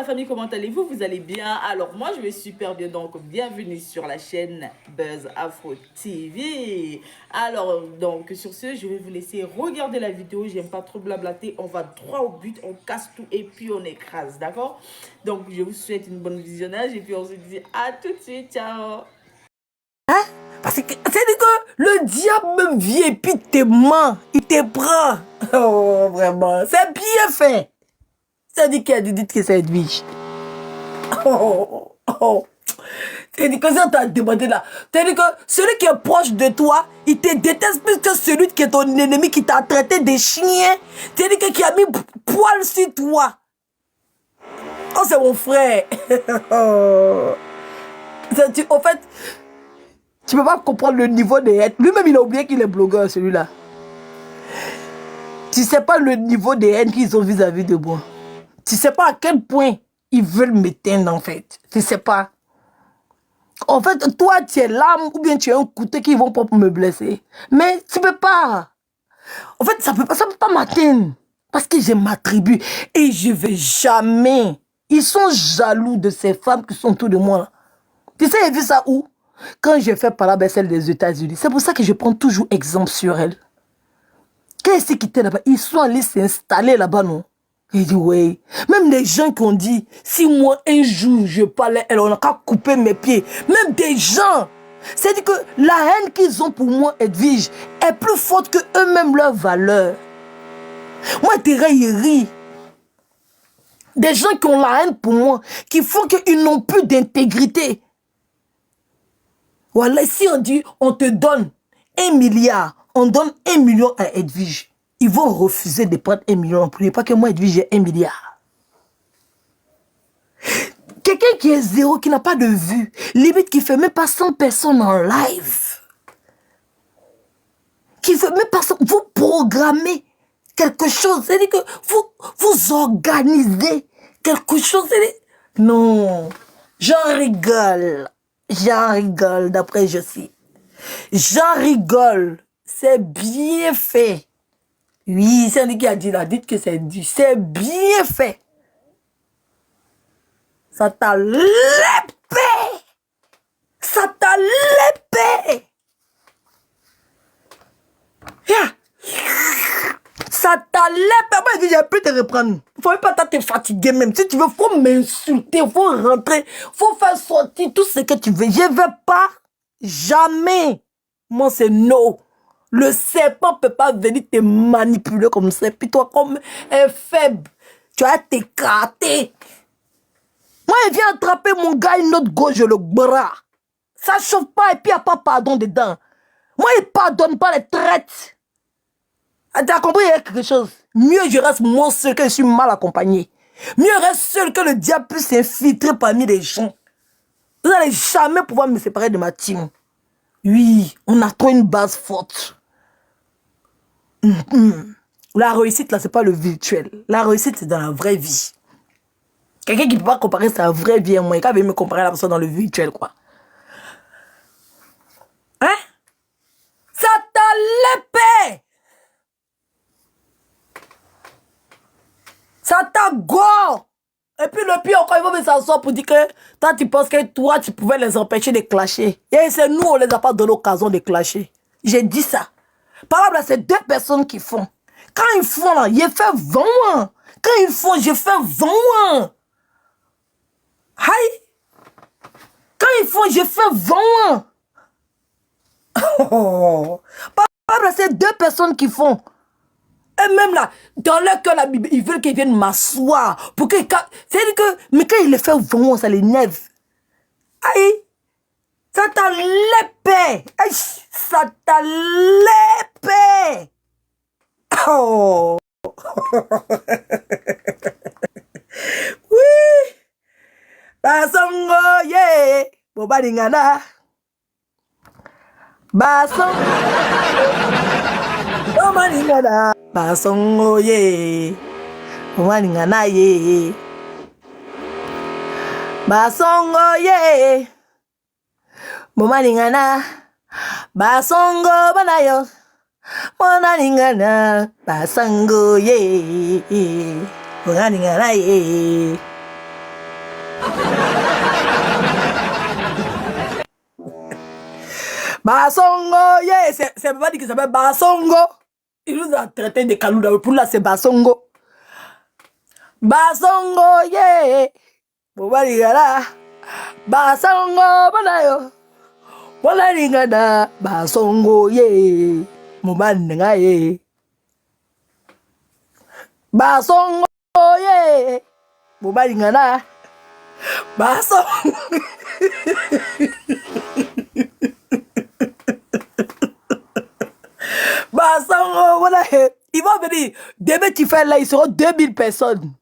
famille, comment allez-vous? Vous allez bien? Alors moi je vais super bien, donc bienvenue sur la chaîne Buzz Afro TV. Alors donc sur ce, je vais vous laisser regarder la vidéo, j'aime pas trop blablater, on va droit au but, on casse tout et puis on écrase, d'accord? Donc je vous souhaite une bonne visionnage et puis on se dit à tout de suite, ciao! Hein? Parce que c'est-à-dire que le diable même vient et puis te ment, il te prend. Oh, vraiment, c'est bien fait. C'est-à-dire qu'il y a des dites que c'est Edwige. Oh, oh. C'est-à-dire que ça t'a demandé là. C'est-à-dire que celui qui est proche de toi, il te déteste plus que celui qui est ton ennemi, qui t'a traité de chien. C'est-à-dire que qui a mis poil sur toi. Oh, c'est mon frère. Oh. En fait, tu peux pas comprendre le niveau de haine. Lui-même, il a oublié qu'il est blogueur, celui-là. Tu sais pas le niveau de haine qu'ils ont vis-à-vis de moi. Tu sais pas à quel point ils veulent m'éteindre, en fait. Tu sais pas. En fait, toi, tu es l'âme ou bien tu es un couteau qui vont pas me blesser. Mais tu peux pas. En fait, ça peut pas m'atteindre. Parce que j'ai ma tribu. Et je vais jamais. Ils sont jaloux de ces femmes qui sont autour de moi. Là. Tu sais, j'ai vu ça où? Quand j'ai fait par là, celle des États-Unis. C'est pour ça que je prends toujours exemple sur elles. Qu'est-ce qui était là-bas? Ils sont allés s'installer là-bas, non? Il dit, oui. Même les gens qui ont dit, si moi, un jour, je parlais, on n'a qu'à couper mes pieds. Même des gens. C'est-à-dire que la haine qu'ils ont pour moi, Edwige, est plus forte que eux-mêmes leur valeur. Moi, ils rient. Des gens qui ont la haine pour moi, qui font qu'ils n'ont plus d'intégrité. Voilà, si on dit, on te donne 1 milliard, on donne 1 million à Edwige, ils vont refuser de prendre 1 million. N'oubliez pas que moi, Edwige, j'ai 1 milliard. Quelqu'un qui est zéro, qui n'a pas de vue, limite qui ne fait même pas 100 personnes en live, qui ne fait même pas 100, vous programmez quelque chose, c'est-à-dire que vous organisez quelque chose. Non, j'en rigole. J'en rigole, d'après je sais. J'en rigole. C'est bien fait. Oui, c'est lui qui a dit là. Dites que c'est dit. C'est bien fait. Ça t'a l'épée. Ça t'a l'épée. Yeah. Ça t'a l'épée. Moi, je dis, j'ai pu te reprendre. Il faut pas te fatiguer même. Si tu veux, faut m'insulter. Faut rentrer. Faut faire sortir tout ce que tu veux. Je vais pas. Jamais. Moi, c'est no. Le serpent peut pas venir te manipuler comme ça. Puis toi, comme un faible, tu vas t'écarter. Moi, il vient attraper mon gars, une autre gauche, le bras. Ça chauffe pas et puis il n'y a pas pardon dedans. Moi, il pardonne pas les traites. Tu as compris, il y a quelque chose. Mieux je reste moi seul que je suis mal accompagné. Mieux je reste seul que le diable puisse s'infiltrer parmi les gens. Vous n'allez jamais pouvoir me séparer de ma team. Oui, on a trop une base forte. La réussite, là, c'est pas le virtuel. La réussite, c'est dans la vraie vie. Quelqu'un qui ne peut pas comparer sa vraie vie à moi, il va me comparer la personne dans le virtuel, quoi. Hein? Ça t'a l'épée! Ça t'a gore! Et puis le pire, encore, ils vont me s'asseoir pour dire que toi, tu penses que toi, tu pouvais les empêcher de clasher. Et c'est nous, on les a pas donné l'occasion de clasher. J'ai dit ça. Par exemple, c'est 2 personnes qui font. Quand ils font, là, j'ai fait 20 ans. Quand ils font, j'ai fait 20 ans. Aïe. Quand ils font, j'ai fait 20 ans. Oh. Par exemple, c'est 2 personnes qui font. Et même là, dans leur cœur, ils veulent qu'ils viennent m'asseoir. Pour que, c'est-à-dire que, mais quand ils le font 20 ans, ça les énerve. Aïe. Ça t'a l'épée. Aïe. Ça t'a l'épée. Oh. Oui. Basongo, yeah. Boba dingana. Basongo. Boba dingana. Basongo, yeah. Boba dingana, yeah. Basongo, yeah. Boba dingana. Basongo, banayo. Monaningana, Basango, ye, Monaningana, ye. Basongo, yeah, c'est pas dit qu'il s'appelle Basongo. Il nous a traité de Kalouda. Pour là, c'est Basongo. Basongo, yeah. Bobaligala. Basongo, banayo. Bobaligada. Basongo, yeah. Mobalinga, yeah. Basongo, yeah. Bobaligala. Basongo. Basongo, voilà. Ils vont venir. Demain, tu fais là, ils seront 2000 personnes.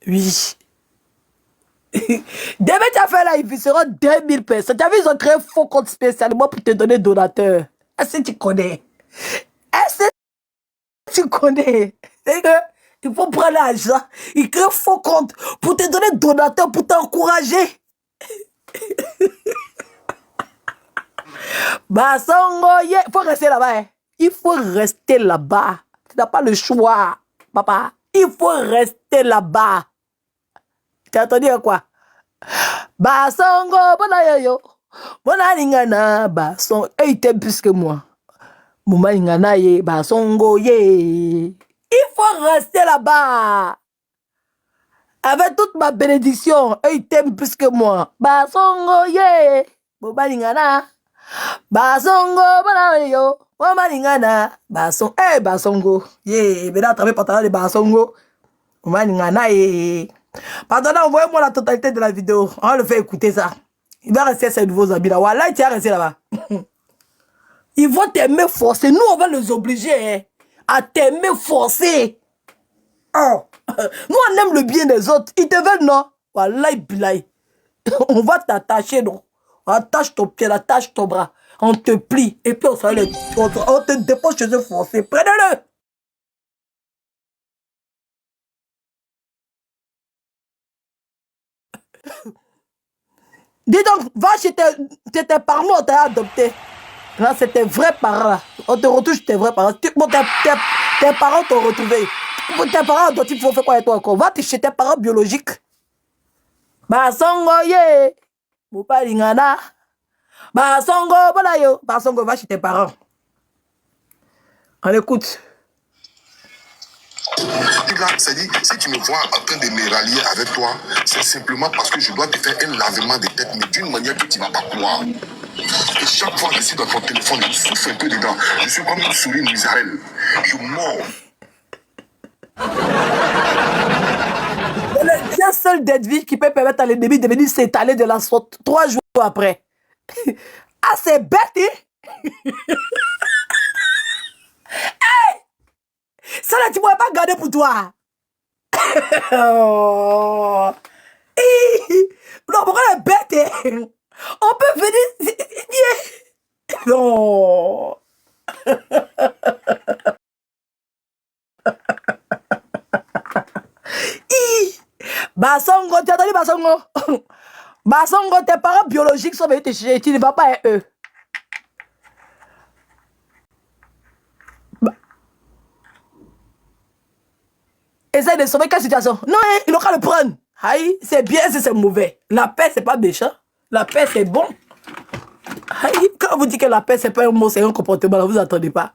Oui. Demain, tu as fait là, ils seront 2000 personnes. Tu as vu, ils ont créé un faux compte spécialement pour te donner donateur. Est-ce que tu connais? Est-ce que tu connais? Il faut prendre l'argent. Ils créent un faux compte pour te donner donateur, pour t'encourager. Basongo, il faut rester là-bas. Hein. Il faut rester là-bas. Tu n'as pas le choix, papa. Il faut rester là-bas. Tu as entendu quoi? Basongo, bonayo. Bonalingana, basongo. Et il t'aime plus que moi. Momalingana, ye, basongo, ye. Il faut rester là-bas. Avec toute ma bénédiction, eux, ils t'aiment plus que moi. Basongo, yeah. Bobalingana. Basongo, banayo. Bobalingana. Basongo. Eh, basongo. Yeah. Mais là, à travers pantalon de basongo. Bobalingana, yeah. Pardon, envoyez-moi la totalité de la vidéo. On va le faire écouter ça. Il va rester ses nouveaux amis là. Voilà, il tient à rester là-bas. Ils vont t'aimer forcer. Nous, on va les obliger hein, à t'aimer forcer. Oh. Nous, on aime le bien des autres. Ils te veulent, non? Wallahi, billahi. On va t'attacher, non? On attache ton pied, on attache ton bras. On te plie. Et puis, on te dépose chez eux forcés. Prenez-le. Dis donc, va chez tes parents, on t'a adopté. Là, c'est tes vrais parents. Là. On te retrouve chez tes vrais parents. Bon, tes parents t'ont retrouvé. Tes parents adoptifs font faire quoi avec toi encore? Va chez tes parents biologiques. Basongo, yeah. Bopalingana. Basongo, voilà yo. Basongo, va chez tes parents. On écoute. C'est-à-dire, si tu me vois en train de me rallier avec toi, c'est simplement parce que je dois te faire un lavement de tête, mais d'une manière que tu ne vas pas croire. Et chaque fois que je suis dans ton téléphone, je souffle un peu dedans. Je suis comme une souris misérable. Je mords. C'est un seul dead qui peut permettre à l'ennemi de venir s'étaler de la sorte 3 jours après. Ah, c'est bête, hein? Hey! Ça là, tu ne pourrais pas garder pour toi. Oh. Non, pourquoi elle est bête, hein? On peut venir... Non. Basongo, tu as entendu Basongo? Basongo, tes parents biologiques sont venus te chercher, tu ne vas pas à eux. Essaye de sauver quelle situation? Non, hein, ils n'ont qu'à le prendre. Aïe, c'est bien, c'est mauvais. La paix, c'est pas méchant. La paix, c'est bon. Aïe, quand vous dites que la paix, c'est pas un mot, c'est un comportement, là, vous n'entendez pas.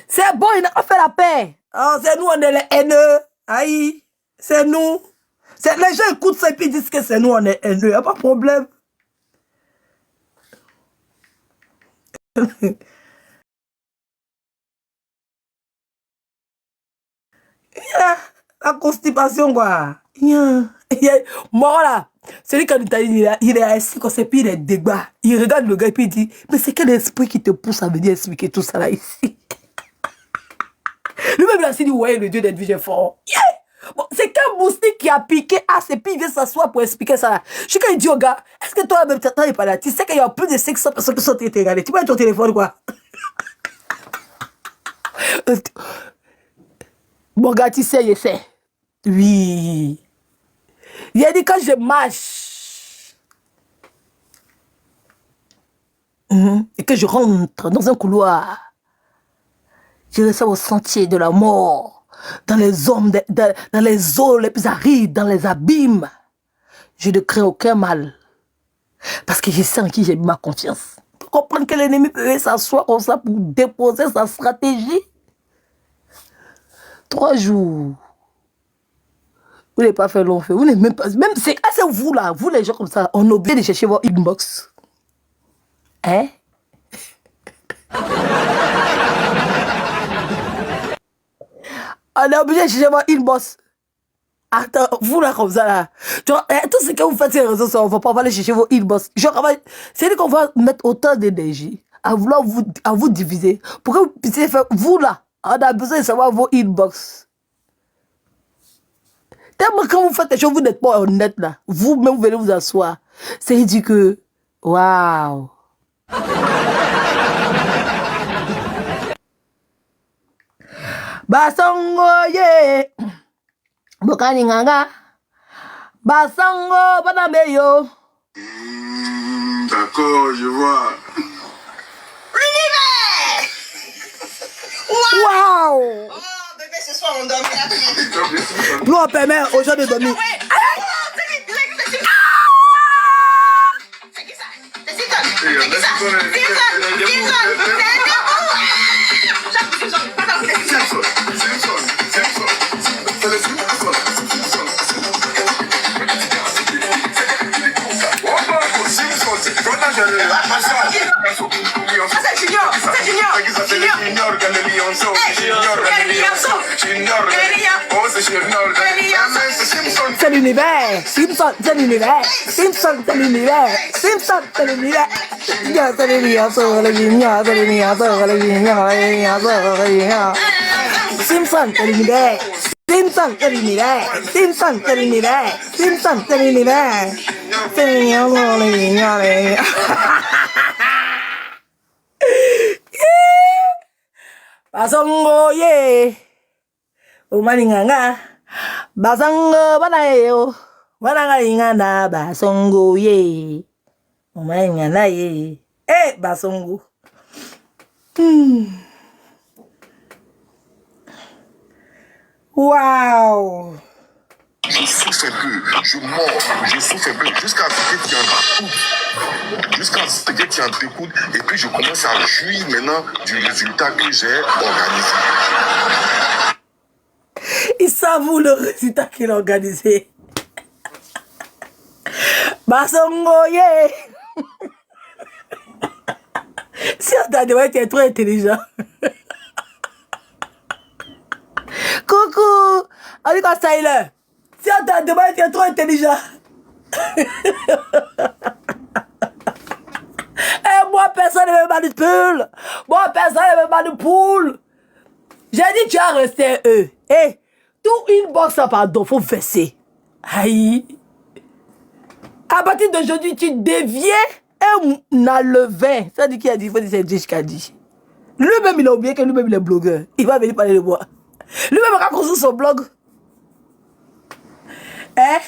C'est bon, ils n'ont pas fait la paix. Oh, c'est nous, on est les haineux. Aïe, c'est nous. Les gens écoutent ça et puis ils disent que c'est nous, on est haineux. Il n'y a pas de problème. La constipation, quoi. Moi, là, celui qui il est assis comme ça, puis il est débat. Il regarde le gars et puis il dit, mais c'est quel esprit qui te pousse à venir expliquer tout ça là ici? Lui-même, il s'est dit, ouais, le Dieu d'être vigé fort. Yeah! Bon, c'est qu'un moustique qui a piqué As et puis il vient s'asseoir pour expliquer ça là. Je suis quand il dit au gars, est-ce que toi, même, tu n'es pas là? Tu sais qu'il y a plus de 500 personnes qui sont regardées. Tu peux être ton téléphone, quoi? Bon gars, tu sais, il sait. Oui. Il a dit quand je marche et que je rentre dans un couloir, je reste au sentier de la mort, dans les hommes, dans les eaux les plus arides, dans les abîmes. Je ne crains aucun mal. Parce que je sais en qui j'ai mis ma confiance. comprendre que l'ennemi peut s'asseoir comme ça pour déposer sa stratégie. 3 jours. Vous n'avez pas fait long feu. Vous n'avez même pas... Même c'est vous là, vous les gens comme ça, on est obligé de chercher votre inbox. Hein? On est obligé de chercher votre inbox. Attends, vous là comme ça là. Genre, tout ce que vous faites sur les réseaux sociaux, on va pas aller chercher vos inbox. Genre, c'est qu'on va mettre autant d'énergie à vouloir vous diviser pour que vous puissiez faire, vous là, on a besoin de savoir vos inbox. Tellement quand vous faites des choses, vous n'êtes pas honnête là. Vous-même, vous venez vous asseoir. C'est ridicule. Waouh. Basongo ye. Bokani nganga. Basango banabeyo. D'accord, je vois. Waouh. Oh, bébé, ce soir, on dormira plus. Nous, on permet aux gens de dormir. C'est l'univers. Simpson, c'est l'univers. Simpson, c'est l'univers. Simpson, c'est l'univers. C'est l'univers. Simpson, c'est l'univers. Simpson, c'est l'univers. Simpson, c'est l'univers. Simpson, c'est l'univers. Basongo ye. Umaninganga. Basongo banayo. Banangana basongo ye. Umaningana ye. Eh, basongo. Wow. Je souffre un peu, je mords, je souffre un peu, jusqu'à ce que tu en découtes. Jusqu'à ce que tu en découtes, et puis je commence à jouir maintenant du résultat que j'ai organisé. Il savoure le résultat qu'il a organisé. Basongo ye. Si on t'a demandé, tu es trop intelligent. Coucou. On dit quoi, Tyler? Si on t'a demandé, tu es trop intelligent. Et moi, personne ne me manipule. Moi, personne ne me manipule. J'ai dit, tu as resté eux. Eh, tout une box, pardon, faut verser. Aïe. À partir d'aujourd'hui, tu deviens un alevin. Ça dit qui a dit, il faut dire c'est Dieu qui a dit. Lui-même, il a oublié que lui-même, il est blogueur. Il va venir parler de moi. Lui-même, il a construit son blog. Hein?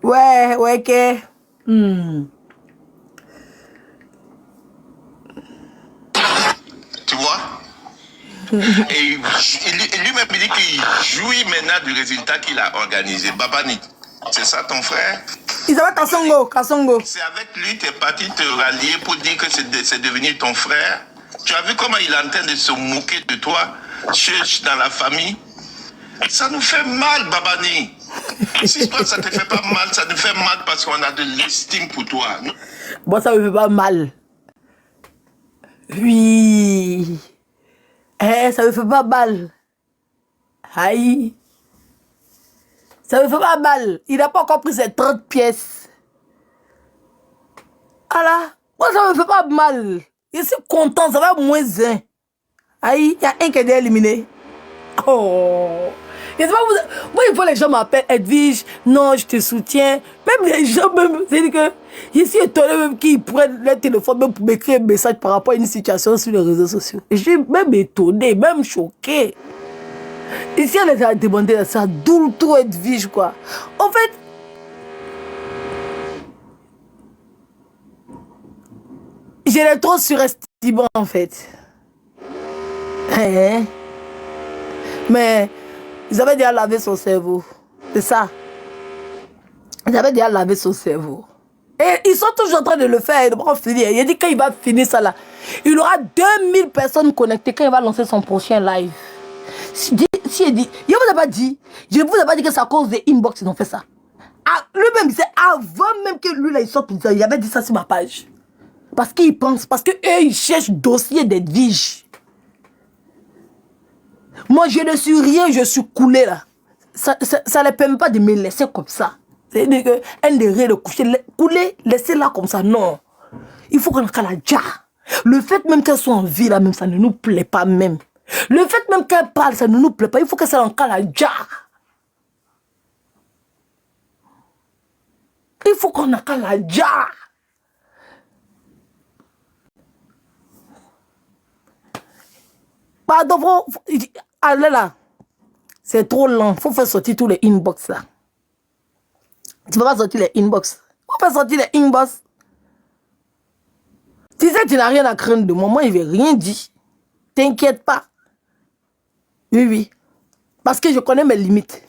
Ouais, que. Tu vois? Et lui-même il dit qu'il jouit maintenant du résultat qu'il a organisé. Babani, c'est ça ton frère? Il s'appelle Kasongo. C'est avec lui que tu es parti te rallier pour dire que c'est devenu ton frère. Tu as vu comment il est en train de se moquer de toi dans la famille? Ça nous fait mal, Babani. Si toi ça te fait pas mal, ça nous fait mal parce qu'on a de l'estime pour toi. Bon, ça me fait pas mal. Oui. Eh, ça me fait pas mal. Aïe. Ça me fait pas mal. Il n'a pas encore pris ses 30 pièces. Voilà. Moi, ça me fait pas mal. Je suis content, ça va moins un. Aïe, il y a un qui est éliminé. Oh. Je sais pas, moi, il faut les gens m'appellent Edwige. Non, je te soutiens. Même les gens, même, c'est que je suis étonné même qu'ils prennent le téléphone même pour m'écrire un message par rapport à une situation sur les réseaux sociaux. Je suis même étonné, même choqué. Ici, on les a demandé ça, d'où le tout Edwige, quoi. En fait, je l'ai trop surestimé, en fait. Hein? Mais ils avaient déjà lavé son cerveau. C'est ça. Il avait déjà lavé son cerveau. Et ils sont toujours en train de le faire. Ils vont finir. Il a dit quand il va finir ça là, il aura 2000 personnes connectées quand il va lancer son prochain live. Si il dit, je vous ai pas dit, je vous ai pas dit que c'est à cause des inbox qu'ils ont fait ça. Ah, lui-même, c'est avant même que lui là, il sorte, il avait dit ça sur ma page. Parce qu'il pense, parce qu'eux, ils cherchent dossier d'Edwige. Moi, je ne suis rien, je suis coulé là. Ça ne les permet pas de me laisser comme ça. C'est-à-dire qu'un des rires de coucher, couler, laisser là comme ça, non. Il faut qu'on ait la ja. Le fait même qu'elle soit en vie là, même ça ne nous plaît pas même. Le fait même qu'elle parle, ça ne nous plaît pas. Il faut qu'elle soit en la ja. Il faut qu'on ait la ja. Pardon, allez là. C'est trop lent. Il faut faire sortir tous les inbox là. Tu ne peux pas sortir les inbox. Il faut faire sortir les inbox. Tu sais, tu n'as rien à craindre de moi. Moi, il ne veut rien dire. T'inquiète pas. Oui, oui. Parce que je connais mes limites.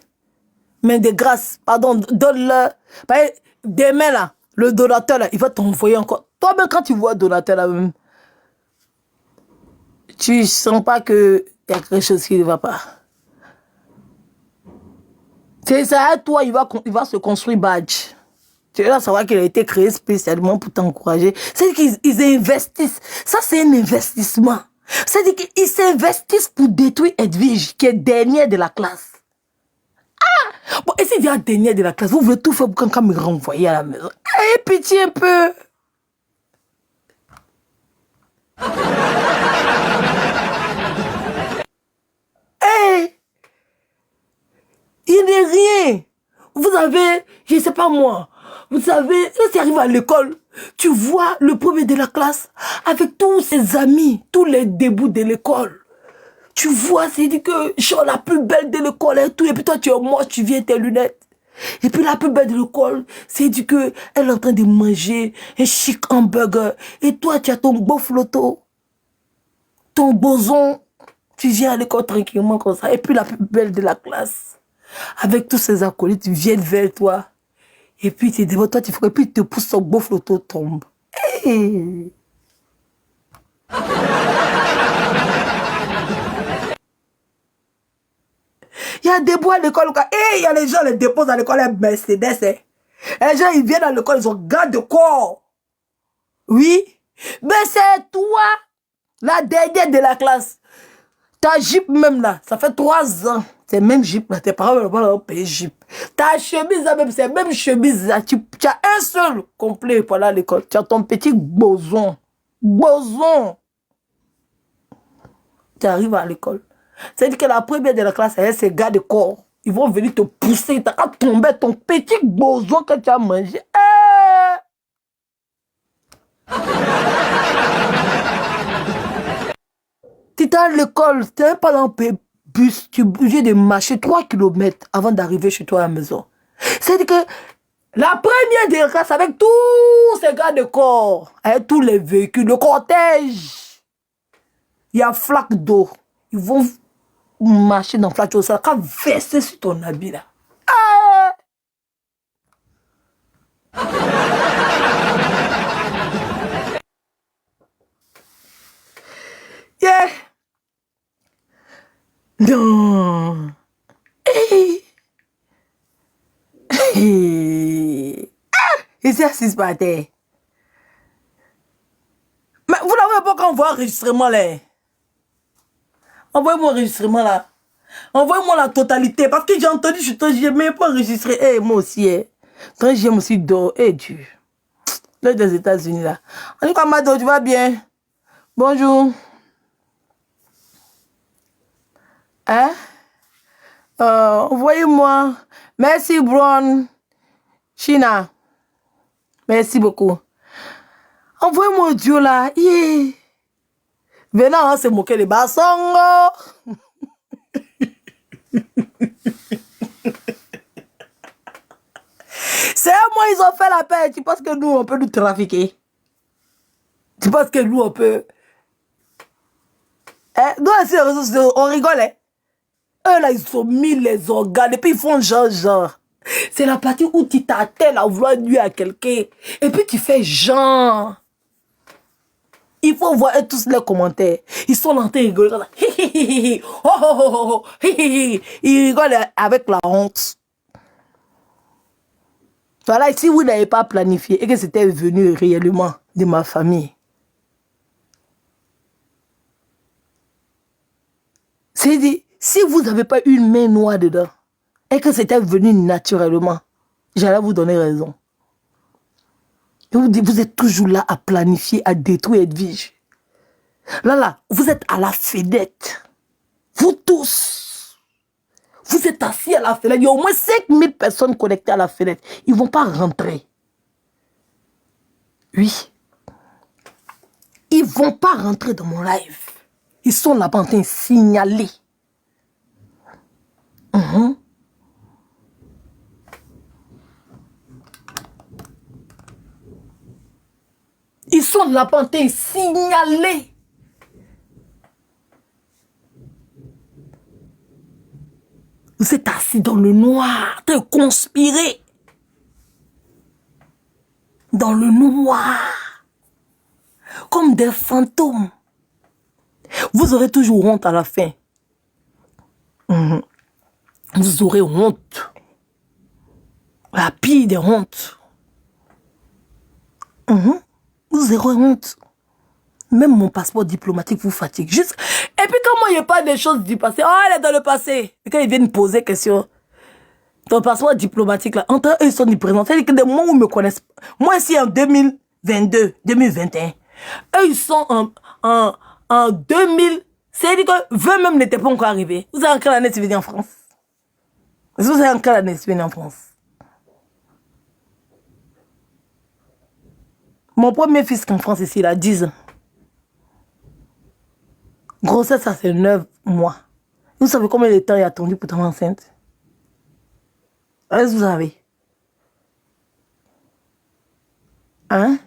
Mais de grâce, pardon, donne-le. Demain là, le donateur là, il va t'envoyer encore. Toi-même, quand tu vois le donateur là, même, tu sens pas qu'il y a quelque chose qui ne va pas. C'est ça, à toi, il va se construire badge. Tu vas savoir qu'il a été créé spécialement pour t'encourager. C'est-à-dire qu'ils investissent. Ça, c'est un investissement. C'est-à-dire qu'ils s'investissent pour détruire Edwige, qui est dernière de la classe. Ah! Bon, et s'il vient dernière de la classe, vous voulez tout faire pour quand me renvoyer à la maison. Ayez pitié un peu. Hey! Il n'est rien. Vous avez, je ne sais pas moi, vous savez, quand tu arrives à l'école, tu vois le premier de la classe avec tous ses amis, tous les débuts de l'école. Tu vois, c'est dit que je suis la plus belle de l'école et tout, et puis toi tu es moche, tu viens tes lunettes. Et puis la plus belle de l'école, c'est dit que elle est en train de manger un chic hamburger, et toi tu as ton beau flotto, ton boson, tu viens à l'école tranquillement comme ça, et puis la plus belle de la classe, avec tous ses acolytes, viennent vers toi. Et puis tu es devant toi, tu fais, et puis tu te pousses, son beau flotto tombe. Hey. Il y a des bois à l'école, et il y a les gens les déposent à l'école, les Mercedes. Et les gens, ils viennent à l'école, ils ont garde de corps. Oui. Mais c'est toi, la dernière de la classe. Ta jupe même là, ça fait 3 ans. C'est même jupe là, tes parents ne vont pas payer jupe. Ta chemise là même, c'est même chemise là. Tu as un seul complet pour aller à l'école. Tu as ton petit boson. Boson. Tu arrives à l'école. C'est-à-dire que la première de la classe, c'est ces gars de corps. Ils vont venir te pousser. Tu vas tomber ton petit boson que tu as mangé. Tu es à l'école, tu n'es pas dans le bus, tu es obligé de marcher 3 km avant d'arriver chez toi à la maison. C'est-à-dire que la première de la classe, avec tous ces gars de corps, avec tous les véhicules, le cortège, il y a flaque d'eau. Ils vont marcher dans flaque d'eau, ça va verser sur ton habit là. Yeah. Non. Hey. Hey. Ah. Et c'est assise par terre. Mais vous n'avez pas qu'à envoyer enregistrement là. Envoyez-moi l'enregistrement là. Envoyez-moi la totalité. Parce que j'ai entendu, je n'ai même pas enregistré. Hey, moi aussi. Quand j'aime aussi d'or. Hey, Dieu. L'heure des États-Unis là. En tout cas, Mado, tu vas bien? Bonjour. Hein? Envoyez-moi. Merci, Brown. China. Merci beaucoup. Envoyez-moi audio là. Yeah. Venant, on se moquer des bassons. C'est moi, ils ont fait la paix. Tu penses que nous, on peut nous trafiquer? Tu penses que nous, on peut... Nous, on rigole. Eux, là, ils ont mis les organes et puis ils font genre. C'est la partie où tu t'attelles à vouloir nuire à quelqu'un. Et puis tu fais genre. Il faut voir tous les commentaires. Ils sont en train de rigoler. Oh, oh, oh, oh. Ils rigolent avec la honte. Voilà, si vous n'avez pas planifié et que c'était venu réellement de ma famille, c'est dit, si vous n'avez pas une main noire dedans et que c'était venu naturellement, j'allais vous donner raison. Et vous êtes toujours là à planifier, à détruire, être vige. Là, vous êtes à la fenêtre. Vous tous. Vous êtes assis à la fenêtre. Il y a au moins 5000 personnes connectées à la fenêtre. Ils ne vont pas rentrer. Oui. Ils ne vont pas rentrer dans mon live. Ils sont là-bas en train de signaler. Ils sont là-bas en train de signaler. Vous êtes assis dans le noir, en train de conspirer. Dans le noir. Comme des fantômes. Vous aurez toujours honte à la fin. Vous aurez honte. La pire des hontes. Vous aurez honte. Même mon passeport diplomatique vous fatigue. Juste... Et puis quand moi, il n'y a pas des choses du passé. Oh, elle est dans le passé. Et quand ils viennent poser question, ton passeport diplomatique, là, entre eux, ils sont du présent. C'est-à-dire que des moments où ils me connaissent. Moi, ici, en 2022, 2021, eux, ils sont en 2000. C'est-à-dire que 20 même n'était pas encore arrivé. Vous avez en quelle année tu venez en France? Vous avez en quelle année tu venez en France? Mon premier fils en France, ici, il a 10 ans. Grossesse, ça c'est 9 mois. Vous savez combien de temps il a attendu pour tomber enceinte? Est-ce que vous savez? Hein?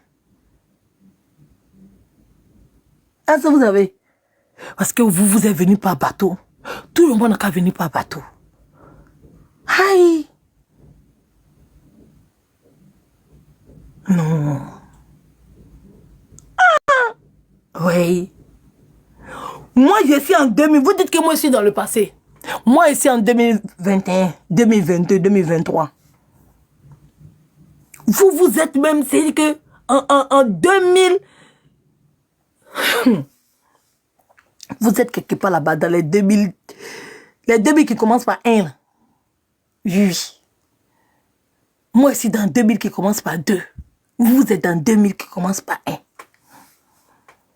Est-ce que vous avez? Parce que vous êtes venu par bateau. Tout le monde n'a qu'à venir par bateau. Aïe! Non. Ah! Oui. Moi, je suis en 2000. Vous dites que moi, je suis dans le passé. Moi, ici en 2021, 2022, 2023. Vous êtes même, c'est que en 2000, vous êtes quelque part là-bas dans les 2000 qui commencent par 1. Oui. Moi, ici dans 2000 qui commence par 2. Vous êtes dans 2000 qui commence par 1.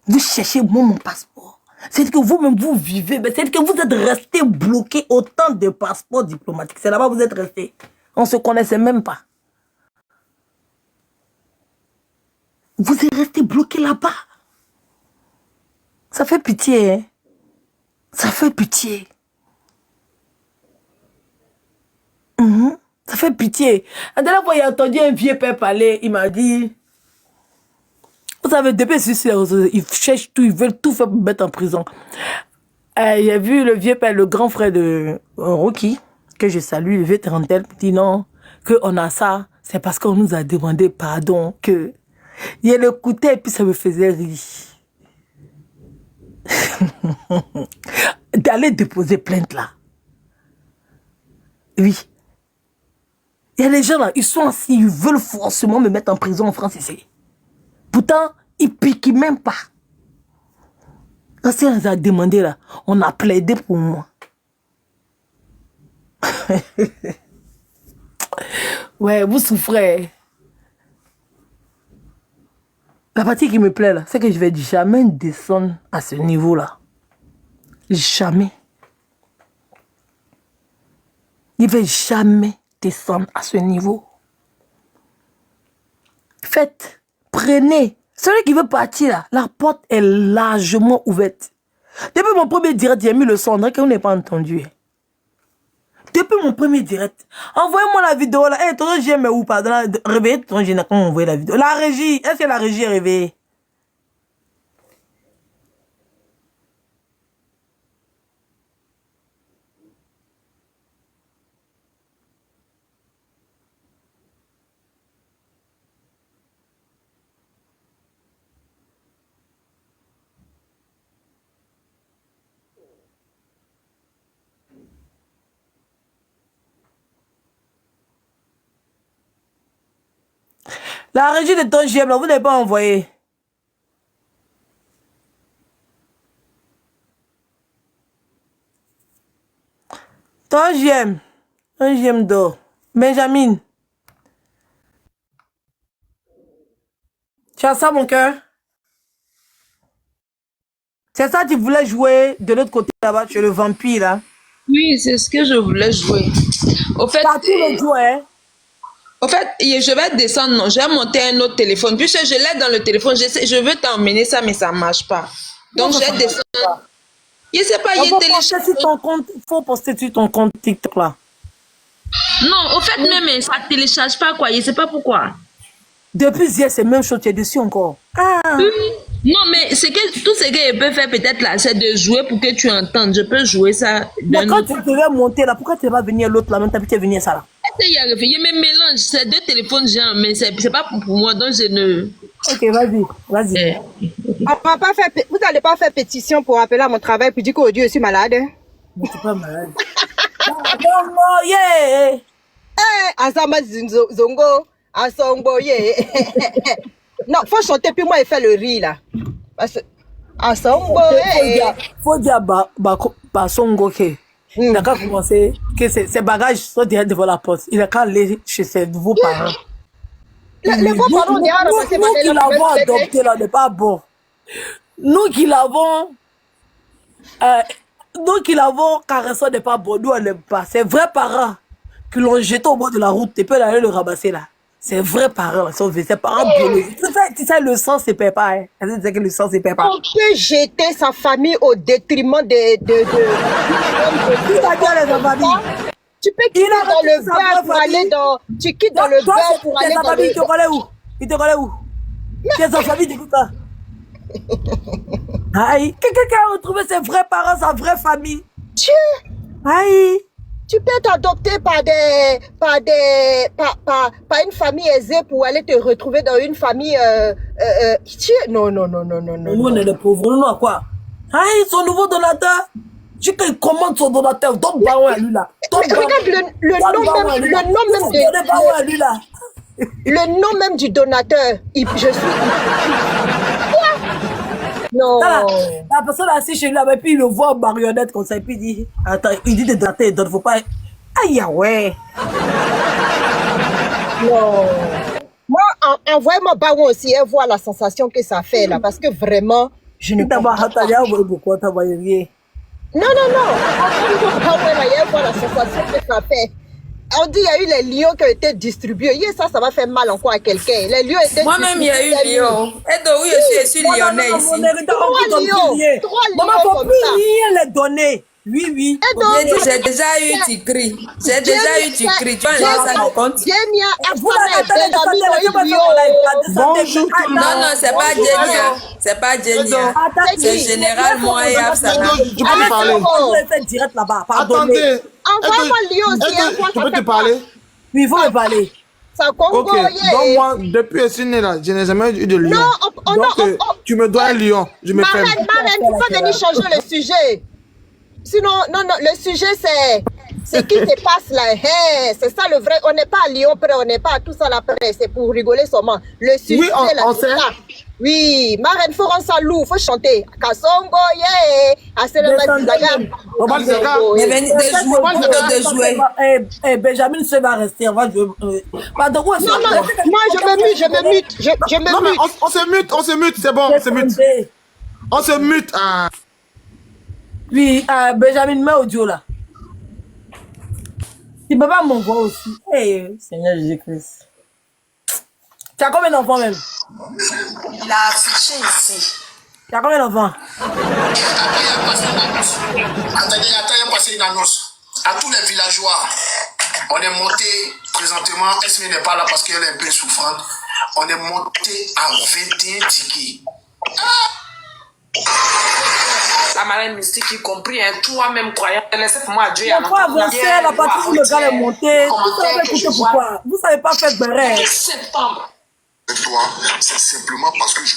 Vous cherchez mon passeport. C'est que vous-même, vous vivez. C'est que vous êtes resté bloqué autant de passeports diplomatiques. C'est là-bas que vous êtes resté. On ne se connaissait même pas. Vous êtes resté bloqué là-bas. Ça fait pitié, hein? Ça fait pitié. Ça fait pitié. La dernière fois, il a entendu un vieux père parler. Il m'a dit... Vous savez, depuis ceci, ils cherchent tout, ils veulent tout faire pour me mettre en prison. Il a vu le vieux père, le grand frère de Rocky, que je salue, le vieux Tarantel, dit non, qu'on a ça, c'est parce qu'on nous a demandé pardon, que... Il l'écoutait et puis ça me faisait rire. D'aller déposer plainte là. Oui. Il y a des gens là, ils sont assis, ils veulent forcément me mettre en prison en France ici. Pourtant, ils piquent même pas. Quand on les a demandé là, on a plaidé pour moi. Ouais, vous souffrez. La partie qui me plaît là, c'est que je vais jamais descendre à ce niveau là. Jamais. Je ne vais jamais descendre à ce niveau. Faites, prenez. Celui qui veut partir là, la porte est largement ouverte. Depuis mon premier direct, j'ai mis le son, que vous n'avez pas entendu. Depuis mon premier direct, envoyez-moi la vidéo là. Hey, ton GM est où, pardon? Réveillez ton GM quand on voit la vidéo. La régie, est-ce que la régie est réveillée? La régie de ton GM, là, vous n'avez pas envoyé. Ton GM. Un GM d'or. Benjamin. Tu as ça, mon cœur? C'est ça, tu voulais jouer de l'autre côté là-bas, tu es le vampire, là. Oui, c'est ce que je voulais jouer. Au fait, Partout le jour, hein? je vais descendre, non, je vais monter un autre téléphone. Puisque je l'ai dans le téléphone, je veux t'emmener ça, mais ça ne marche pas. Donc, je vais descendre. Je ne sais pas, il télécharge. Il faut poster sur ton compte TikTok, là. Non, au fait, même, ça ne télécharge pas, quoi. Je ne sais pas pourquoi. Depuis hier, c'est même chose, tu es dessus encore. Ah! Oui. Non, mais tout ce que je peux faire peut-être là, c'est de jouer pour que tu entendes. Je peux jouer ça. Mais quand tu devais monter là, pourquoi tu ne vas pas venir l'autre là, même tu es venu ça là? Je me mélange, c'est deux téléphones géants, mais c'est pas pour moi, donc je ne... Ok, vas-y. Vous n'allez pas faire pétition pour appeler à mon travail puis dire qu'aujourd'hui je suis malade. Mais tu n'es pas malade. Non, yeah! Asama Zongo, Asongbo, yeah! Non, faut chanter puis moi je fais le riz là. Parce que Asongbo, yeah! Faut dire Basongo que. Il a qu'à commencer, que ses bagages sont déjà devant la porte. Il a qu'à aller chez ses nouveaux parents. Les beaux parents ont déjà ramassé Nous qui l'avons adopté là, n'est pas bon. Nous qui l'avons caressé n'est pas bon. Nous, on n'aime pas. C'est vrais parents qui l'ont jeté au bord de la route. Tu peux aller le ramasser là. C'est vrais parents. C'est parents biologiques. Tu sais, le sang, c'est pépé. Hein. Tu sais que le sang, c'est pépé. On peut jeter sa famille au détriment Tu peux quitter dans le beurre pour aller dans... Tu quittes dans le beurre pour aller dans le... Il te connaît où? Il te connaît où? Tu es sa famille depuis quand? Aïe, quelqu'un a retrouvé ses vrais parents, sa vraie famille. Dieu! Aïe! Tu peux être adopté par une famille aisée pour aller te retrouver dans une famille... Non. Nous, on est des pauvres. Nous, quoi? Aïe, son nouveau donateur. Tu te commandes son donateur. Donne baron à lui là. Regarde le nom même du donateur. Je suis... Non. La personne assise chez lui, et puis il le voit en marionnette comme ça, et puis il dit, attends, il dit de dater, il ne faut pas... Aïe, ouais. Non. Moi, envoyez-moi baron aussi, et voir la sensation que ça fait là, parce que vraiment, je ne comprends pas. Non. Envoyez-moi voir la sensation que ça fait. On dit qu'il y a eu les lions qui ont été distribués. Ça va faire mal encore à quelqu'un. Les lions étaient moi-même, il y a eu lion. Et donc, oui, je suis lyonnais ici. 3 lions. Maman, il ne faut plus rien les donner. Oui. J'ai déjà eu Tikri. Tu vas laisser ça me compte. Bonjour tout le monde. Non, c'est pas Djenia. C'est pas Djenia. C'est général Moya Sana. Tu peux te parler. Attendez. Envoie-moi Lyon aussi. Tu peux te parler? Oui, il faut me parler. Ok, donc moi, depuis que je suis né là, je n'ai jamais eu de lion. Donc, tu me dois un lion. Je me ferme. Marraine, tu peux venir changer le sujet. Sinon, non, le sujet c'est ce qui se passe là. Hey, c'est ça le vrai. On n'est pas à Lyon près, on n'est pas à tout ça là près. C'est pour rigoler seulement. Le sujet oui, on c'est sait. ça. Oui, Marraine, faut rendre ça lourd, faut chanter. Kasongo, yeah. Benjamin se va rester. Non, moi je me mute. Non, mais on se mute, c'est bon, on se mute. On se mute. Oui, Benjamin, mets audio là. Tu peux pas m'envoyer aussi. Hey, Seigneur Jésus-Christ. Tu as combien d'enfants même? Il a affiché ici. Tu as combien d'enfants? Attendez, passer une annonce. À tous les villageois, on est monté présentement, Esme n'est pas là parce qu'elle est un peu souffrante. On est monté à 21 tickets. La marraine mystique, y compris, hein, toi-même croyant, laissez pour moi Dieu. Il faut avancer, la partie où le gars est monté. Vous savez pourquoi? Vous savez pas faire béret. Septembre. Toi, c'est simplement parce que je...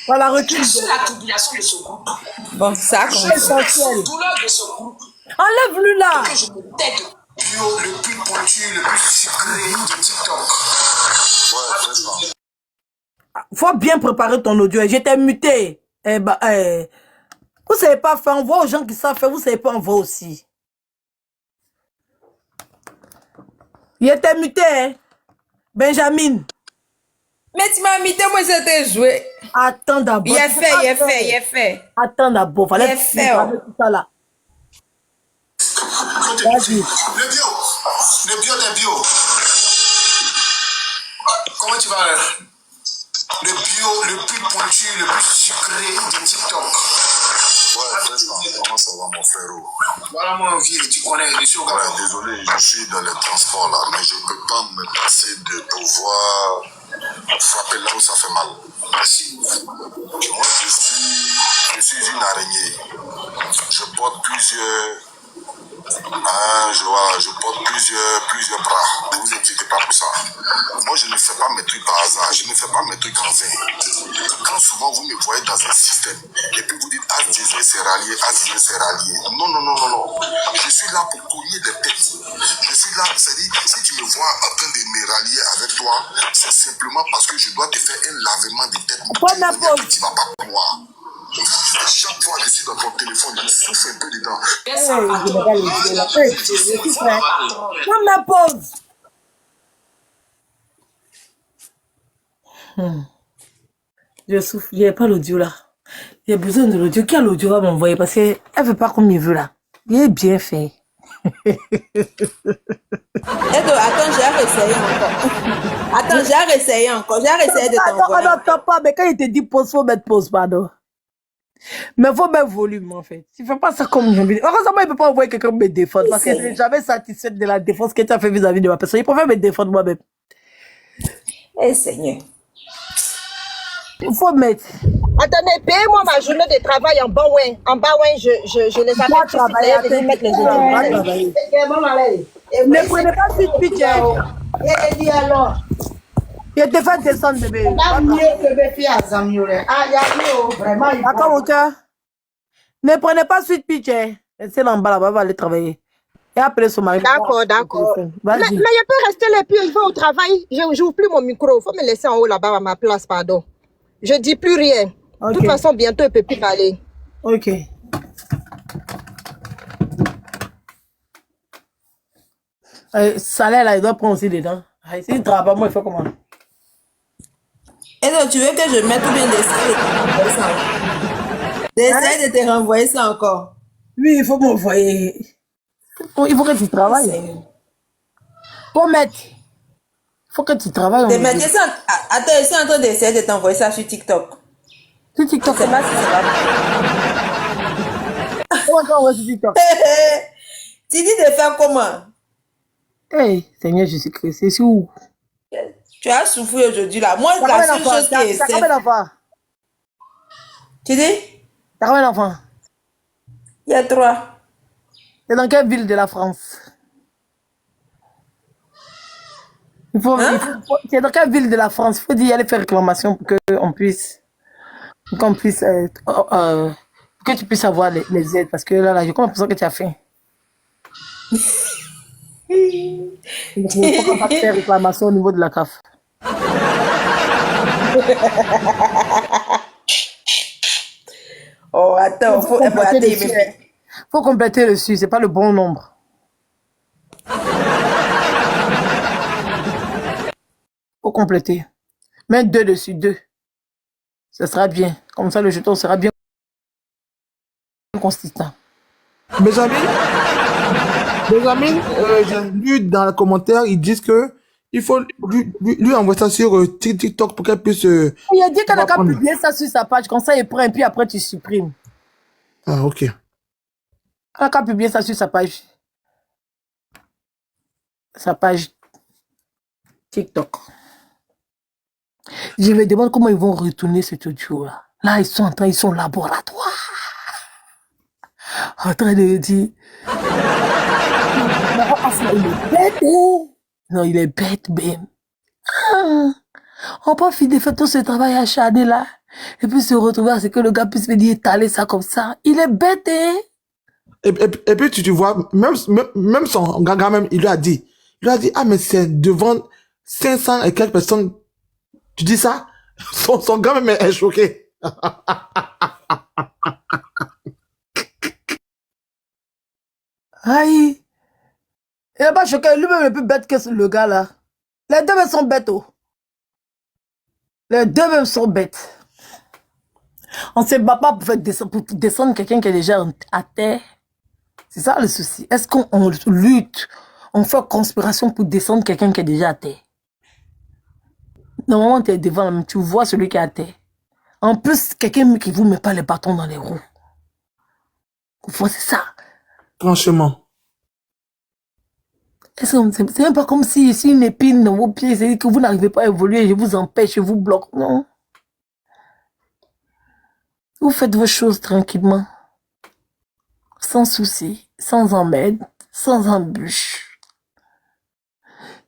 Voilà, recule. C'est la tribulation de ce groupe. Bon, ça Je suis la douleur de ce groupe. Enlève-le là. Que je me tête. Le plus pointu, le plus sucré de TikTok. Faut bien préparer ton audio. J'étais muté. Vous savez pas faire, on voit aux gens qui savent faire, vous savez pas, on voit aussi. Il était muté, hein? Benjamin. Mais tu m'as imité, moi j'étais joué. Attends d'abord. Il est fait. Attends d'abord. Fallait faire tout ça là. Vas-y. Le bio. Comment tu vas? Le bio le plus pointu, le plus sucré de TikTok. Ouais, comment ça va mon frère? Voilà mon vieux, tu connais, je suis au Gabon. Ouais, désolé, je suis dans les transports là, mais je ne peux pas me passer de pouvoir frapper là où ça fait mal. Merci. Moi, je suis une araignée. Je porte plusieurs... je porte plusieurs bras. Ne vous inquiétez pas pour ça. Moi, je ne fais pas mes trucs par hasard. Je ne fais pas mes trucs en vain. Quand souvent vous me voyez dans un système et puis vous dites As-Diesel c'est rallié, As-Diesel c'est rallié. Non. Je suis là pour cogner des têtes. Je suis là, c'est-à-dire, si tu me vois en train de me rallier avec toi, c'est simplement parce que je dois te faire un lavement de tête. Tu ne vas pas croire. Chaque fois que je suis dans ton téléphone, je souffle un peu dedans. Prends ma pause. Je souffle, il n'y a pas l'audio là. Il y a besoin de l'audio. Quel audio va m'envoyer? Parce qu'elle ne veut pas comme il veut là. Il est bien fait. Attends, j'ai réessayé encore. J'ai réessayé de t'envoyer. Attends pas, mais quand il te dit pause, faut mettre pause, pardon. Mais faut mettre volume en fait. Tu fais pas ça comme j'ai envie. Heureusement, il ne peut pas envoyer quelqu'un me défendre. Parce que je n'ai jamais satisfait de la défense que tu as fait vis-à-vis de ma personne. Il préfère me défendre moi-même. Eh Seigneur. Il faut mettre. Attendez, payez-moi ma journée de travail en bas, ouais. En bas, ouais, je les appelle tout de suite. Venez mettre les audios. Ne prenez pas suite, pitch. Je te fais descendre, bébé. D'accord, mon cœur. Ne prenez pas suite, pitch. C'est là en bas, là-bas, va aller travailler. Et après, son mari. D'accord. Mais je peux rester là, puis je vais au travail. Je n'ouvre plus mon micro. Il faut me laisser en haut, là-bas, à ma place, pardon. Je dis plus rien. De toute façon, bientôt, il ne peut plus parler. Ok. Salaire, là, il doit prendre aussi dedans. Si il ne travaille pas, moi, il faut comment? Et donc, tu veux que je mette ou bien d'essayer de te renvoyer ça encore? Oui, il faut m'envoyer. Il faut que tu travailles. Faut mettre. Il faut que tu travailles. Attends, je suis en train d'essayer de t'envoyer ça sur TikTok. Sur TikTok? Je sais pas si c'est pas. Comment tu envoies sur TikTok? Tu dis de faire comment? Hey, Seigneur Jésus-Christ, c'est où? Tu as souffert aujourd'hui là. Moi, la seule chose qui est. T'as combien d'enfants? Tu dis? T'as combien d'enfants? Il y a 3. C'est dans quelle ville de la France? C'est dans quelle ville de la France? Il faut dire aller faire réclamation pour qu'on puisse. Que tu puisses avoir les aides. Parce que là, j'ai comme l'impression que tu as faim. Il faut qu'on fasse faire réclamation au niveau de la CAF. Oh, attends, faut compléter le dessus, c'est pas le bon nombre. Faut compléter. Mets 2 dessus, 2. Ce sera bien. Comme ça, le jeton sera bien consistant. Benjamin, j'ai lu dans les commentaires, ils disent que il faut lui envoyer ça sur TikTok pour qu'elle puisse... il a dit qu'elle n'a qu'à publier ça sur sa page, comme ça il prend et puis après tu supprimes. Ah, ok. Elle n'a qu'à publier ça sur sa page. Sa page TikTok. Je me demande comment ils vont retourner cet audio-là. Là, ils sont au laboratoire. En train de dire... il est bête, hein? Non, il est bête, même. On peut finir de faire tout ce travail acharné là. Et puis se retrouver à ce que le gars puisse venir étaler ça comme ça. Il est bête, hein? Et puis tu vois, même son gars même, il lui a dit, ah mais c'est devant 500 et quelques personnes Tu dis ça? Son gars même est choqué. Aïe. Il n'est pas choqué. Lui-même est plus bête que le gars là. Les deux même sont bêtes. Oh. Les deux même sont bêtes. On ne se bat pas pour descendre quelqu'un qui est déjà à terre. C'est ça le souci. Est-ce qu'on lutte, on fait conspiration pour descendre quelqu'un qui est déjà à terre? Normalement, tu es devant, tu vois celui qui est à terre. En plus, quelqu'un qui ne vous met pas les bâtons dans les roues. Vous voyez, c'est ça. Franchement. C'est même pas comme si une épine dans vos pieds, c'est que vous n'arrivez pas à évoluer, je vous empêche, je vous bloque. Non. Vous faites vos choses tranquillement. Sans souci, sans emmerde, sans embûche.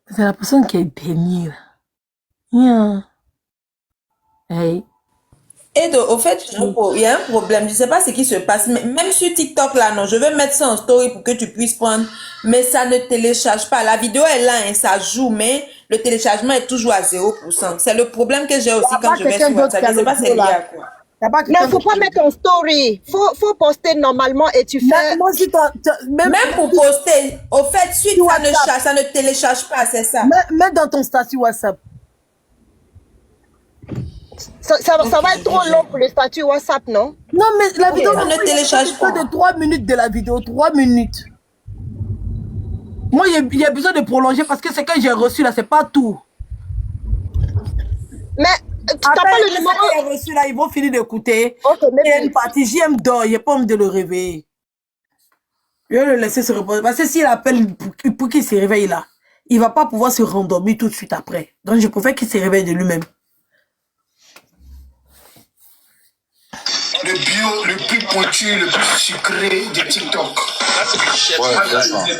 C'est la personne qui est bénie. Yeah. Hey. Et au fait, il y a un problème. Je ne sais pas ce qui se passe. Mais même sur TikTok, là, non, je vais mettre ça en story pour que tu puisses prendre. Mais ça ne télécharge pas. La vidéo est là, hein, ça joue, mais le téléchargement est toujours à 0%. C'est le problème que j'ai aussi quand je vais sur WhatsApp. Je ne sais pas c'est lié à quoi. Non, il ne faut pas mettre en story. Faut poster normalement et tu fais... Même pour poster, au fait, suite, ça ne télécharge pas, c'est ça. Mets dans ton statut WhatsApp. Ça va être trop long pour le statut WhatsApp, non? Non, mais la vidéo ne télécharge pas. De 3 minutes de la vidéo, 3 minutes. Moi, il y a besoin de prolonger parce que ce que j'ai reçu là, c'est pas tout. Mais tu n'as pas le numéro. Ce que j'ai reçu là, ils vont finir d'écouter. Okay, il y a une partie, JM dort, il n'y a pas envie de le réveiller. Je vais le laisser se reposer. Parce que s'il appelle pour qu'il se réveille là, il ne va pas pouvoir se rendormir tout de suite après. Donc, je préfère qu'il se réveille de lui-même. Le bio le plus pointu, le plus sucré de TikTok. Ouais,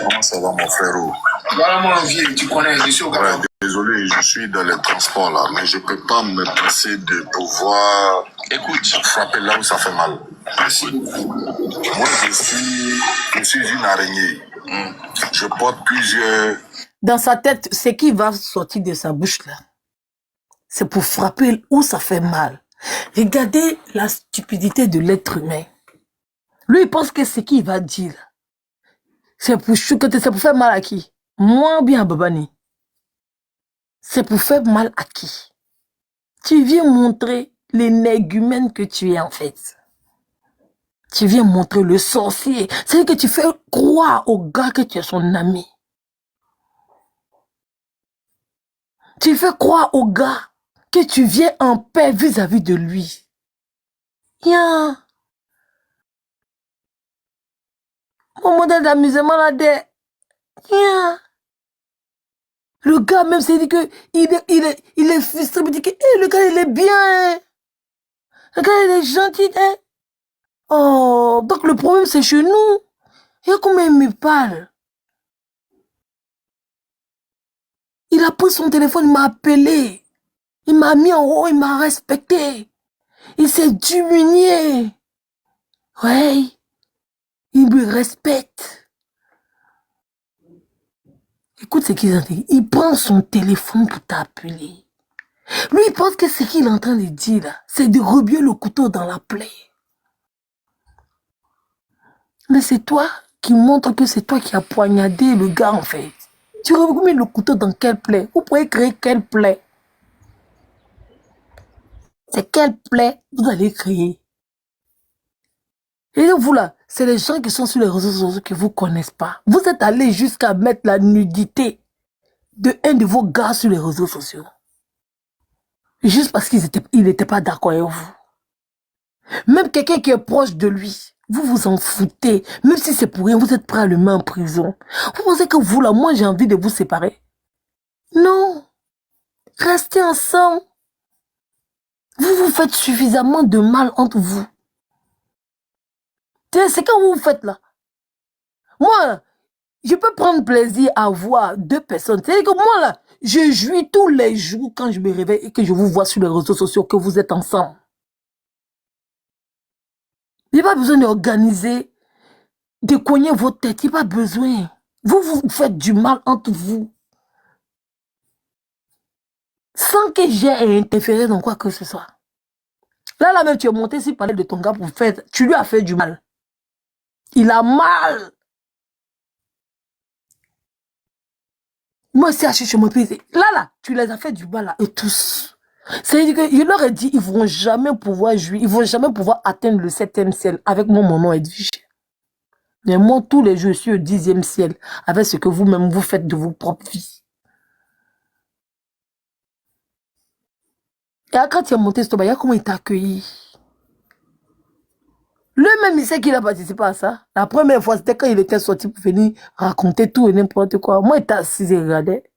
comment ça va, mon frérot? Voilà mon vieux, tu connais, je suis au Gabon. Ouais, désolé, je suis dans les transports là, mais je peux pas me passer de pouvoir, écoute, frapper là où ça fait mal. Merci. Moi, je suis une araignée. Je porte plusieurs... Dans sa tête, ce qui va sortir de sa bouche là, c'est pour frapper où ça fait mal. Regardez la stupidité de l'être humain. Lui, il pense que ce qu'il va dire, c'est pour faire mal à qui? Moi ou bien à Babani? C'est pour faire mal à qui? Tu viens montrer l'énergumène que tu es en fait. Tu viens montrer le sorcier. C'est que tu fais croire au gars que tu es son ami. Tu fais croire au gars que tu viens en paix vis-à-vis de lui. Yeah. Mon modèle d'amusement là, yeah. Le gars même s'il dit que il est frustré, il dit que le gars il est bien. Hein. Le gars il est gentil. Hein. Oh, donc le problème c'est chez nous. Et comment il me parle? Il a pris son téléphone, il m'a appelé. Il m'a mis en haut, il m'a respecté. Il s'est diminué. Ouais. Il me respecte. Écoute ce qu'il a dit. Il prend son téléphone pour t'appeler. Lui, il pense que ce qu'il est en train de dire là, c'est de remuer le couteau dans la plaie. Mais c'est toi qui montre que c'est toi qui as poignardé le gars en fait. Tu remets le couteau dans quelle plaie? Vous pouvez créer quelle plaie? C'est quelle plaie vous allez créer? Et donc vous là, c'est les gens qui sont sur les réseaux sociaux que vous ne connaissez pas. Vous êtes allé jusqu'à mettre la nudité de un de vos gars sur les réseaux sociaux. Juste parce qu'il n'était pas d'accord avec vous. Même quelqu'un qui est proche de lui, vous vous en foutez. Même si c'est pour rien, vous êtes prêt à le mettre en prison. Vous pensez que vous là, moi j'ai envie de vous séparer? Non. Restez ensemble. Vous vous faites suffisamment de mal entre vous. C'est quand vous faites là. Moi, je peux prendre plaisir à voir deux personnes. C'est-à-dire que moi là, je jouis tous les jours quand je me réveille et que je vous vois sur les réseaux sociaux que vous êtes ensemble. Il n'y a pas besoin d'organiser, de cogner vos têtes. Il n'y a pas besoin. Vous faites du mal entre vous. sans que j'ai interféré dans quoi que ce soit. Là même, tu es monté ici parler de ton gars pour faire... Tu lui as fait du mal. Il a mal. Moi, c'est à chercher mon pays. Là, tu les as fait du mal, là, et tous. C'est-à-dire qu'il leur a dit, ils ne vont jamais pouvoir jouer, ils ne vont jamais pouvoir atteindre le 7e ciel avec moi, mon nom Edwige. Mais moi, tous les jours, je suis au 10e ciel avec ce que vous-même vous faites de vos propres vies. Et quand tu es monté sur Toba, comment il t'a accueilli? Lui-même, il sait qu'il a participé à ça. La première fois, c'était quand il était sorti pour venir raconter tout et n'importe quoi. Moi, il était assis et regardait.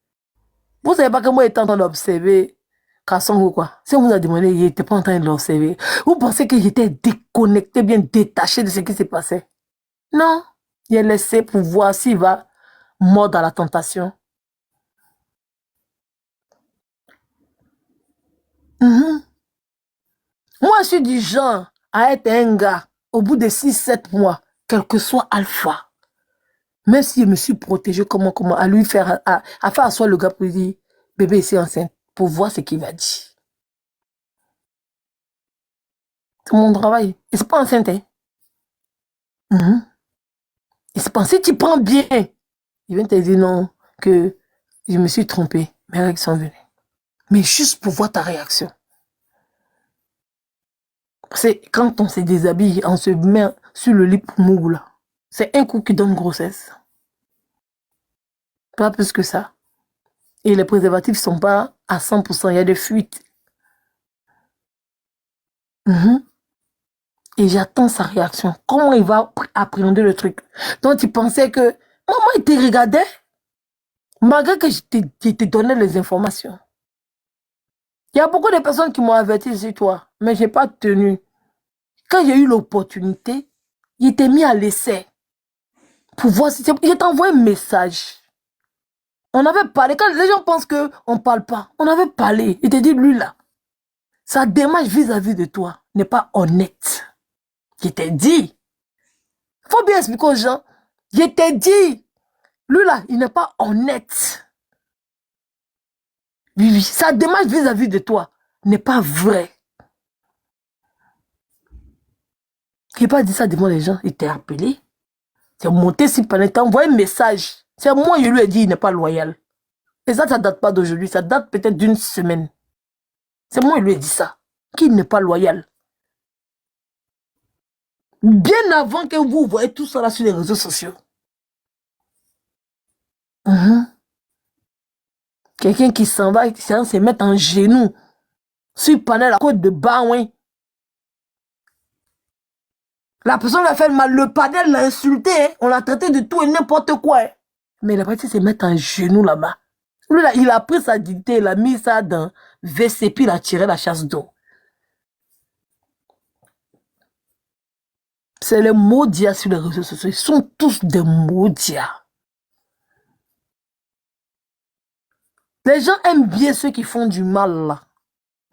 Vous savez pas que moi, j'étais en train d'observer Kasson ou quoi. Si on vous a demandé, il n'était pas en train de l'observer. Vous pensez que j'étais déconnecté, bien détaché de ce qui s'est passé? Non. Il a laissé pour voir s'il va mordre à la tentation. Moi, je suis du genre à être un gars au bout de 6-7 mois, quel que soit alpha. Même si je me suis protégé, comment, à lui faire, à faire asseoir le gars pour lui dire, bébé, c'est enceinte, pour voir ce qu'il va dire. C'est mon travail. Et c'est pas enceinte, hein. Et c'est pas, si tu prends bien, il vient te dire non, que je me suis trompé. Mes règles sont venues. Mais juste pour voir ta réaction. C'est quand on se déshabille, on se met sur le lit pour mourir là. C'est un coup qui donne grossesse. Pas plus que ça. Et les préservatifs sont pas à 100%, il y a des fuites. Et j'attends sa réaction. Comment il va appréhender le truc? Donc tu pensais que maman, il te regardait malgré que je te donnais les informations. Il y a beaucoup de personnes qui m'ont averti sur toi, mais je n'ai pas tenu. Quand j'ai eu l'opportunité, il était mis à l'essai. Pour voir si il t'a envoyé un message. On avait parlé. Quand les gens pensent qu'on ne parle pas, on avait parlé. Il te dit, lui là, sa démarche vis-à-vis de toi n'est pas honnête. Je t'ai dit. Il faut bien expliquer aux gens. Je t'ai dit. Lui là, il n'est pas honnête. Oui, sa démarche vis-à-vis de toi n'est pas vraie. Il n'a pas dit ça devant les gens. Il t'a appelé. C'est monté si pendant t'a envoyé un message. C'est moi, je lui ai dit, il n'est pas loyal. Et ça ne date pas d'aujourd'hui. Ça date peut-être d'une semaine. C'est moi, je lui ai dit ça. Qu'il n'est pas loyal. Bien avant que vous voyez tout ça là sur les réseaux sociaux. Quelqu'un qui s'en va, qui se met en genoux. Sur pendant la côte de Baouin. La personne l'a fait mal. Le panel l'a insulté. Hein. On l'a traité de tout et n'importe quoi. Hein. Mais il a parti se mettre en genoux là-bas. Lui là, il a pris sa dignité, il a mis ça dans WC, puis il a tiré la chasse d'eau. C'est les maudits sur les réseaux sociaux. Ils sont tous des maudits. Les gens aiment bien ceux qui font du mal là.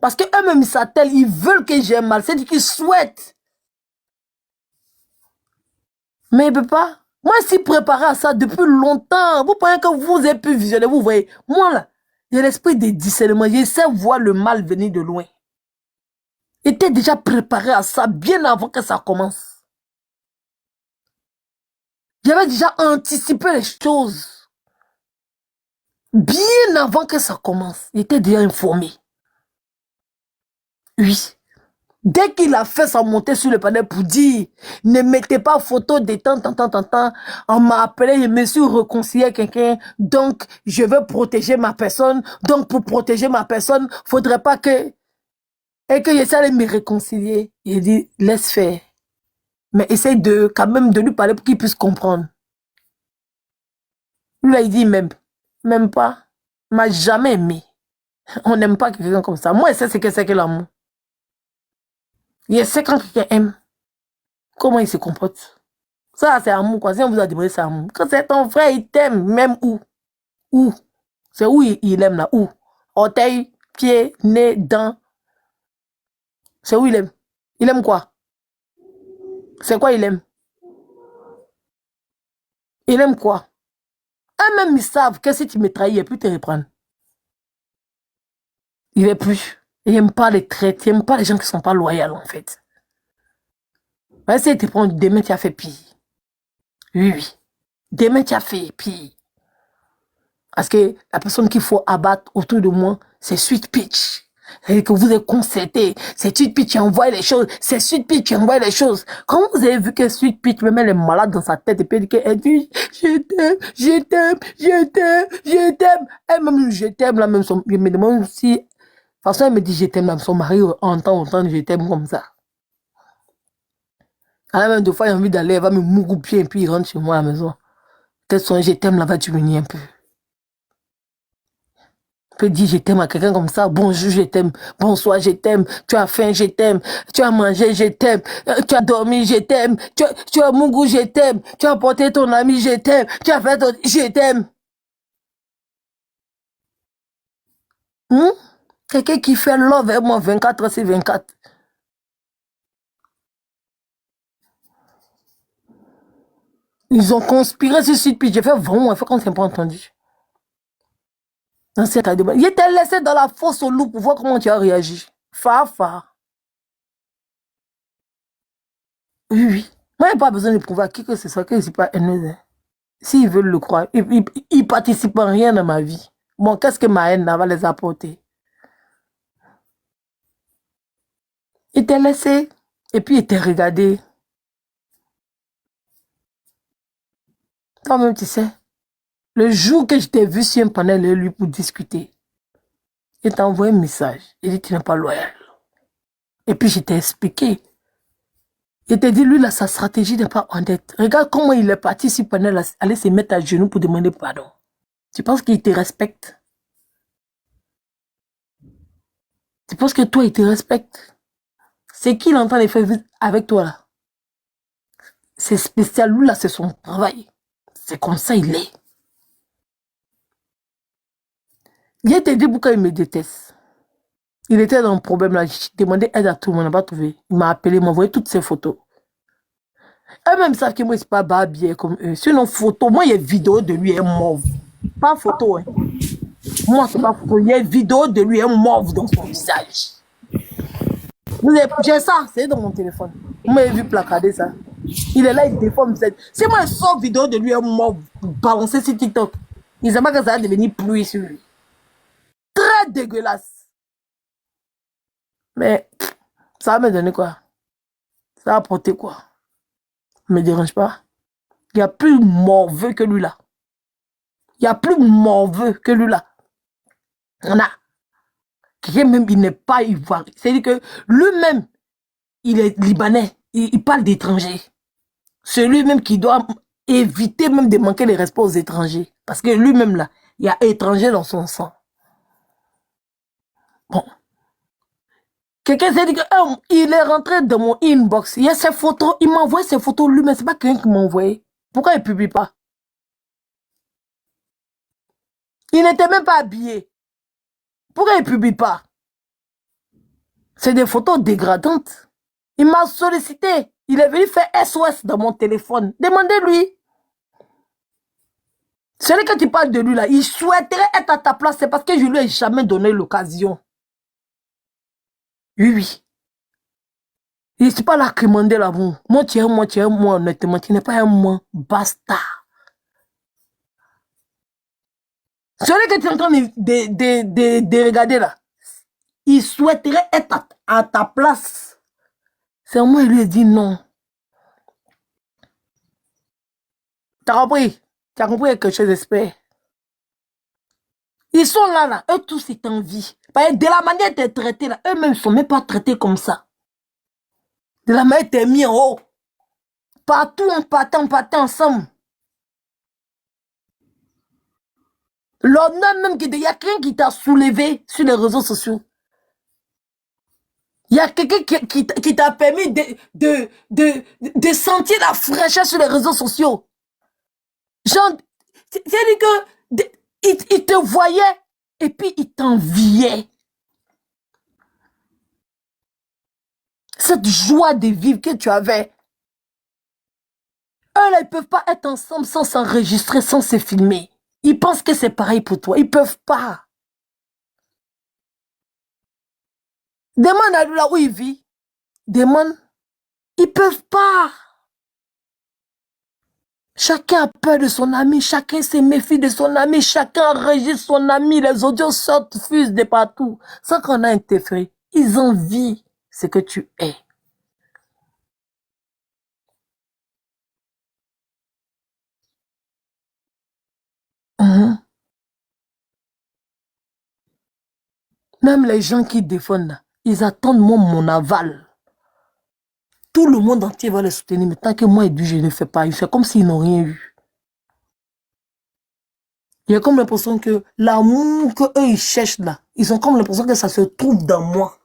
Parce qu'eux-mêmes ils s'attellent, ils veulent que j'aie mal. C'est-à-dire qu'ils souhaitent. Mais il ne peut pas. Moi, je suis préparé à ça depuis longtemps. Vous pensez que vous avez pu visionner, vous voyez. Moi là, j'ai l'esprit de discernement. Je sais voir le mal venir de loin. J'étais déjà préparé à ça bien avant que ça commence. J'avais déjà anticipé les choses. Bien avant que ça commence. J'étais déjà informé. Oui. Dès qu'il a fait sa montée sur le panel pour dire ne mettez pas photo de tant, on m'a appelé, je me suis réconcilié avec quelqu'un, donc je veux protéger ma personne. Donc pour protéger ma personne, faudrait pas que... Et que j'essaie de me réconcilier. Il dit laisse faire. Mais essaye de quand même de lui parler pour qu'il puisse comprendre. Lui là, il dit même pas. M'a jamais aimé. On n'aime pas quelqu'un comme ça. Moi, je sais ce que c'est que l'amour. Je sais quand quelqu'un aime, comment il se comporte. Ça, c'est amour, quoi. Si on vous a demandé, c'est amour. Quand c'est ton frère, il t'aime, même où. Où. C'est où il aime là. Où. Orteil, pied, nez, dents. C'est où il aime. Il aime quoi? C'est quoi il aime? Il aime quoi? Eux-mêmes, ils savent que si tu me trahis, il ne peut te reprendre. Il veut plus. Il n'aime pas les traites, il n'aime pas les gens qui ne sont pas loyaux, en fait. Va essayer de te prendre, demain tu as fait pire. Oui, oui. Demain tu as fait pire. Parce que la personne qu'il faut abattre autour de moi, c'est Sweet Peach. C'est que vous êtes concerté. C'est Sweet Peach qui envoie les choses. C'est Sweet Peach qui envoie les choses. Quand vous avez vu que Sweet Peach me met les malades dans sa tête et puis elle dit je t'aime, je t'aime, je t'aime, je t'aime. Elle-même, je t'aime, là même, je me demande si... De toute façon, elle me dit je t'aime, là, son mari entend autant je t'aime comme ça. Alors même deux fois, il a envie d'aller, elle va me mouroupier et puis il rentre chez moi à la maison. Peut-être son je t'aime, là, va diminuer un peu. Peut dire je t'aime à quelqu'un comme ça, bonjour, je t'aime, bonsoir, je t'aime, tu as faim, je t'aime, tu as mangé, je t'aime, tu as dormi, je t'aime, tu as mougou, je t'aime, tu as porté ton ami, je t'aime, tu as fait ton... je t'aime. Quelqu'un qui fait love avec moi 24 heures sur 24. Ils ont conspiré sur site, puis j'ai fait vraiment, il faut qu'on ne s'est pas entendu. Il était laissé dans la fosse au loup pour voir comment tu as réagi. Fa. Oui, oui. Moi, il n'y a pas besoin de prouver à qui que ce soit que je ne suis pas haineuse. S'ils veulent le croire, ils ne participent en rien dans ma vie. Bon, qu'est-ce que ma haine va les apporter? Il était laissé et puis il était regardé. Toi-même, tu sais, le jour que je t'ai vu sur un panel de lui pour discuter, il t'a envoyé un message. Il dit tu n'es pas loyal. Et puis je t'ai expliqué. Il t'a dit lui là, sa stratégie n'est pas honnête. Regarde comment il est parti sur panel, aller se mettre à genoux pour demander pardon. Tu penses qu'il te respecte? Tu penses que toi, il te respecte? C'est qu'il est en train de faire avec toi là. C'est spécial, lui là, c'est son travail. C'est comme ça il est. Il t'a dit pourquoi il me déteste. Il était dans un problème là, je demandais aide à tout le monde, on n'a pas trouvé. Il m'a appelé, il m'a envoyé toutes ses photos. Eux-mêmes savent que moi, c'est pas barbier comme eux. Sinon, photo, moi, il y a une vidéo de lui, un mauve. Pas photo, hein. Moi, c'est pas photo. Il y a une vidéo de lui, un mauve dans son visage. J'ai ça, c'est dans mon téléphone. Vous m'avez vu placarder ça. Il est là, il déforme. C'est moi, je sors vidéo de lui, un mauve, balancé sur TikTok. Ils savent pas que ça va devenir pluie sur lui. Très dégueulasse. Mais, ça va me donner quoi? Ça va apporter quoi? Ne me dérange pas. Il n'y a plus morveux que lui là. Il n'y a plus morveux que lui là. On a. Quelqu'un même, il n'est pas ivoirien. C'est-à-dire que lui-même, il est libanais. Il parle d'étrangers. C'est lui-même qui doit éviter même de manquer les respects aux étrangers. Parce que lui-même là, il y a étranger dans son sang. Bon. Quelqu'un s'est dit qu'il est rentré dans mon inbox. Il y a ses photos. Il m'a envoyé ses photos lui-même. C'est pas quelqu'un qui m'a envoyé. Pourquoi il ne publie pas? Il n'était même pas habillé. Pourquoi il ne publie pas? C'est des photos dégradantes. Il m'a sollicité. Il est venu faire SOS dans mon téléphone. Demandez-lui. Celui que tu parles de lui là, il souhaiterait être à ta place. C'est parce que je lui ai jamais donné l'occasion. Oui, oui. Il ne s'est pas là commander là. Moi, tu es moi, honnêtement. Tu n'es pas un moi. Basta. Celui que tu es en train de regarder là, il souhaiterait être à ta place. C'est moi, il lui a dit non. T'as compris? Tu as compris quelque chose, j'espère. Ils sont là, eux tous, ils t'envient. De la manière de traiter là, eux-mêmes ne sont même pas traités comme ça. De la manière t'es mis en haut. Partout, on partait ensemble. L'honneur même, il y a quelqu'un qui t'a soulevé sur les réseaux sociaux. Il y a quelqu'un qui t'a permis de sentir la fraîcheur sur les réseaux sociaux. Genre, c'est-à-dire que il te voyait et puis il t'enviait. Cette joie de vivre que tu avais. Eux là, ils ne peuvent pas être ensemble sans s'enregistrer, sans se filmer. Ils pensent que c'est pareil pour toi. Ils ne peuvent pas. Demande à lui là où il vit. Demande. Ils peuvent pas. Chacun a peur de son ami, chacun se méfie de son ami, chacun enregistre son ami, les audios sortent, fusent de partout, sans qu'on a interféré. Ils envient ce que tu es. Même les gens qui défendent, là, ils attendent mon aval. Tout le monde entier va les soutenir, mais tant que moi, je ne fais pas, il fait comme s'ils n'ont rien eu. Il y a comme l'impression que l'amour qu'eux, ils cherchent là, ils ont comme l'impression que ça se trouve dans moi.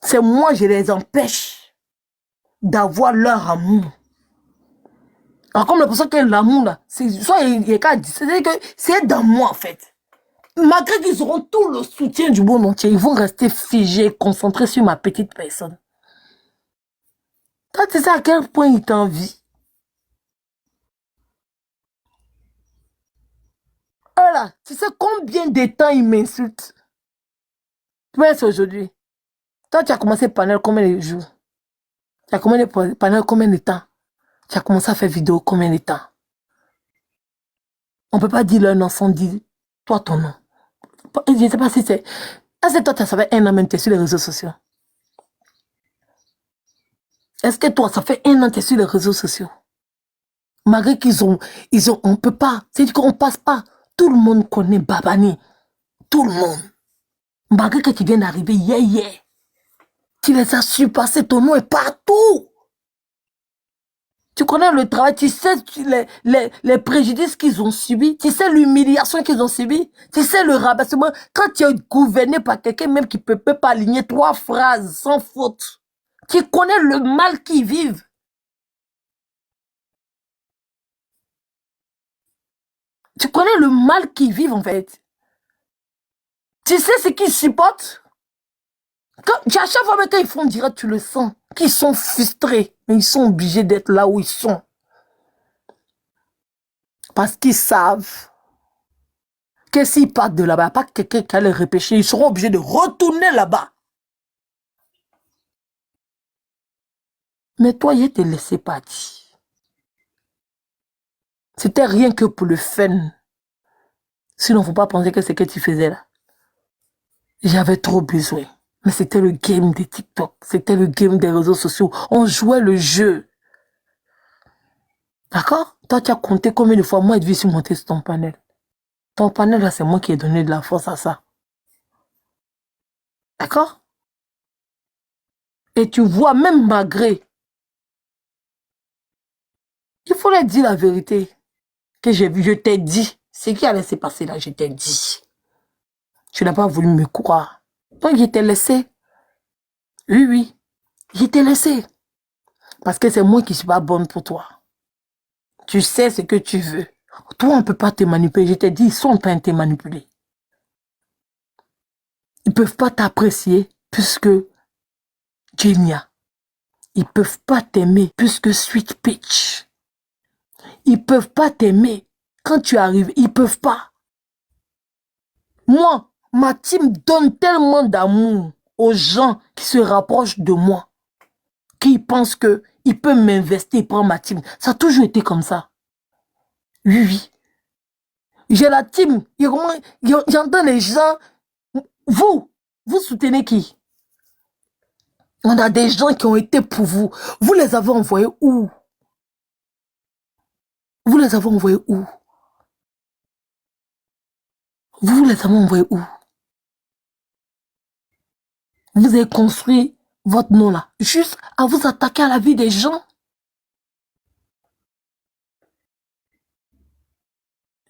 C'est moi, je les empêche d'avoir leur amour. Alors, comme l'impression que l'amour là, soit il est qu'à dire, c'est-à-dire que c'est dans moi en fait. Malgré qu'ils auront tout le soutien du monde entier, ils vont rester figés, concentrés sur ma petite personne. Toi, tu sais à quel point ils t'envient. Voilà, tu sais combien de temps ils m'insultent. Tu vois, c'est aujourd'hui. Toi, tu as commencé panel combien de jours? Tu as commencé panel combien de temps? Tu as commencé à faire vidéo combien de temps? On ne peut pas dire leur nom sans dire toi ton nom. Je ne sais pas si c'est... Est-ce que toi, ça fait 1 an même que tu es sur les réseaux sociaux? Est-ce que toi, ça fait 1 an que tu es sur les réseaux sociaux? Malgré qu'ils ont... On ne peut pas. C'est-à-dire qu'on ne passe pas. Tout le monde connaît Babani. Tout le monde. Malgré que tu viens d'arriver hier. Tu les as surpassés. Ton nom est partout. Tu connais le travail, tu sais les préjudices qu'ils ont subis, tu sais l'humiliation qu'ils ont subi, tu sais le rabaissement. Quand tu es gouverné par quelqu'un même qui ne peut pas aligner 3 phrases sans faute, tu connais le mal qu'ils vivent. Tu connais le mal qu'ils vivent en fait. Tu sais ce qu'ils supportent. À chaque fois même quand ils font direct, tu le sens, qu'ils sont frustrés, mais ils sont obligés d'être là où ils sont. Parce qu'ils savent que s'ils partent de là-bas, pas quelqu'un qui a les repêcher, ils seront obligés de retourner là-bas. Mais toi, il te laissé partir. C'était rien que pour le fun. Sinon, il ne faut pas penser que c'est ce que tu faisais là. J'avais trop besoin. Mais c'était le game de TikTok. C'était le game des réseaux sociaux. On jouait le jeu. D'accord? Toi, tu as compté combien de fois moi et Edwige suis monté sur ton panel. Ton panel là, c'est moi qui ai donné de la force à ça. D'accord? Et tu vois, même malgré, il faut leur dire la vérité. Que j'ai vu, je t'ai dit. Ce qui allait se passer là, je t'ai dit. Tu n'as pas voulu me croire. Donc, je t'ai laissé. Oui, oui. Je t'ai laissé. Parce que c'est moi qui ne suis pas bonne pour toi. Tu sais ce que tu veux. Toi, on ne peut pas te manipuler. Je t'ai dit, ils sont en train de te manipuler. Ils ne peuvent pas t'apprécier puisque Genia. Ils ne peuvent pas t'aimer puisque Sweet Peach. Ils ne peuvent pas t'aimer quand tu arrives. Ils ne peuvent pas. Moi, ma team donne tellement d'amour aux gens qui se rapprochent de moi, qui pensent qu'ils peuvent m'investir pour ma team. Ça a toujours été comme ça. Oui, oui. J'ai la team. J'entends les gens. Vous soutenez qui? On a des gens qui ont été pour vous. Vous les avez envoyés où? Vous les avez envoyés où? Vous les avez envoyés où? Vous avez construit votre nom là, juste à vous attaquer à la vie des gens.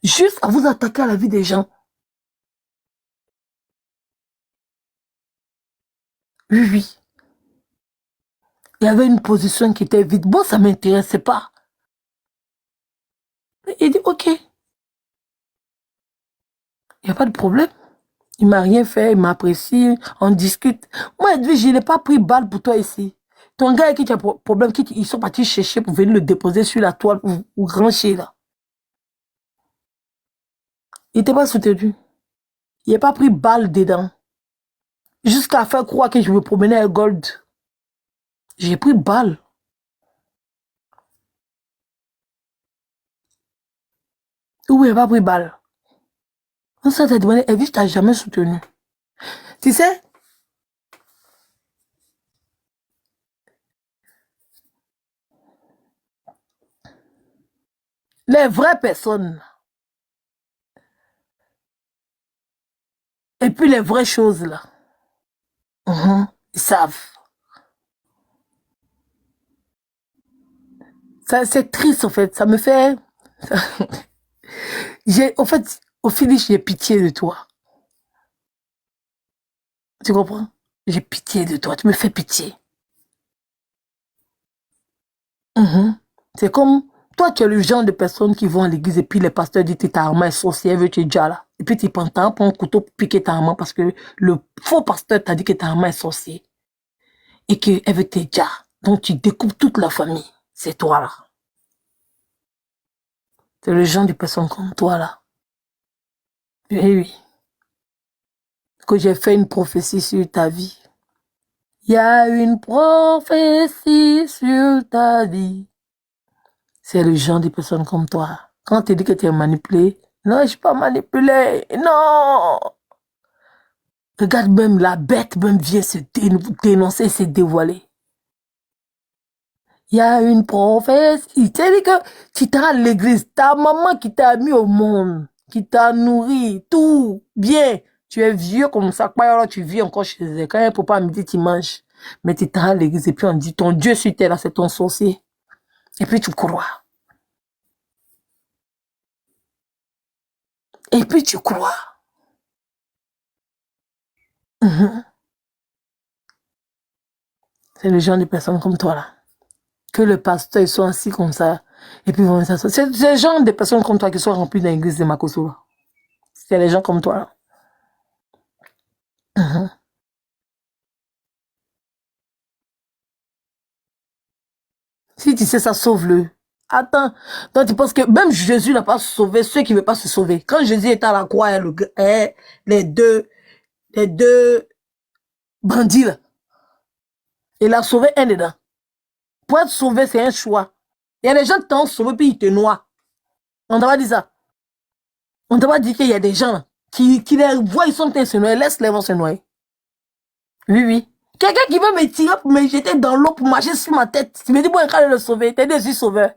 Juste à vous attaquer à la vie des gens. Oui, oui. Il y avait une position qui était vide. Bon, ça ne m'intéressait pas. Il dit, ok. Il n'y a pas de problème. Il ne m'a rien fait, il m'apprécie, on discute. Moi, je n'ai pas pris balle pour toi ici. Ton gars qui a problème, ils sont partis chercher pour venir le déposer sur la toile ou grancher là. Il n'était pas soutenu. Il n'a pas pris balle dedans. Jusqu'à faire croire que je me promenais à Gold. J'ai pris balle. Ou elle pas pris balle. On s'est demandé, Elvis t'a jamais soutenu. Tu sais, les vraies personnes, et puis les vraies choses là, ils savent. C'est triste en fait, ça me fait... En fait, au finish, j'ai pitié de toi. Tu comprends? J'ai pitié de toi, tu me fais pitié. C'est comme, toi tu es le genre de personne qui vont à l'église et puis les pasteurs disent que ta maman est sorcière, veut te déjà là. Et puis tu prends un couteau pour piquer ta maman parce que le faux pasteur t'a dit que ta maman est sorcière. Et qu'elle veut te déjà. Donc tu découpes toute la famille. C'est toi là. C'est le genre de personne comme toi là. Eh oui. Que j'ai fait une prophétie sur ta vie. Il y a une prophétie sur ta vie. C'est le genre de personne comme toi. Quand tu dis que tu es manipulé, non, je ne suis pas manipulé. Non. Regarde, même la bête même vient se dénoncer et se dévoiler. Il y a une prophétie. Tu dis que tu t'es à l'église, ta maman qui t'a mis au monde, qui t'a nourri, tout bien. Tu es vieux comme ça, alors tu vis encore chez elle. Quand il ne peut pas me dire tu manges. Mais tu t'es à l'église et puis on dit ton Dieu sur terre là, c'est ton sorcier. Et puis tu crois. Et puis tu crois. C'est le genre de personnes comme toi là. Que le pasteur ils sont assis comme ça. Et puis vont s'asseoir. C'est le genre de personnes comme toi qui sont remplies dans l'église de Makoso. C'est les gens comme toi là. Si tu sais ça, sauve-le. Attends, donc tu penses que même Jésus n'a pas sauvé ceux qui ne veulent pas se sauver. Quand Jésus était à la croix, les deux bandits là, il a sauvé un dedans. Pour être sauvé, c'est un choix. Il y a des gens qui t'ont sauvé puis ils te noient. On t'a pas dit ça. On t'a pas dit qu'il y a des gens là, qui les voient, ils sont en train de se noyer, laisse-les vont se noyer. Oui, oui. Quelqu'un qui veut me tirer pour me jeter dans l'eau pour marcher sur ma tête. Tu me dis, bon, il va le sauver. T'es Jésus sauveur.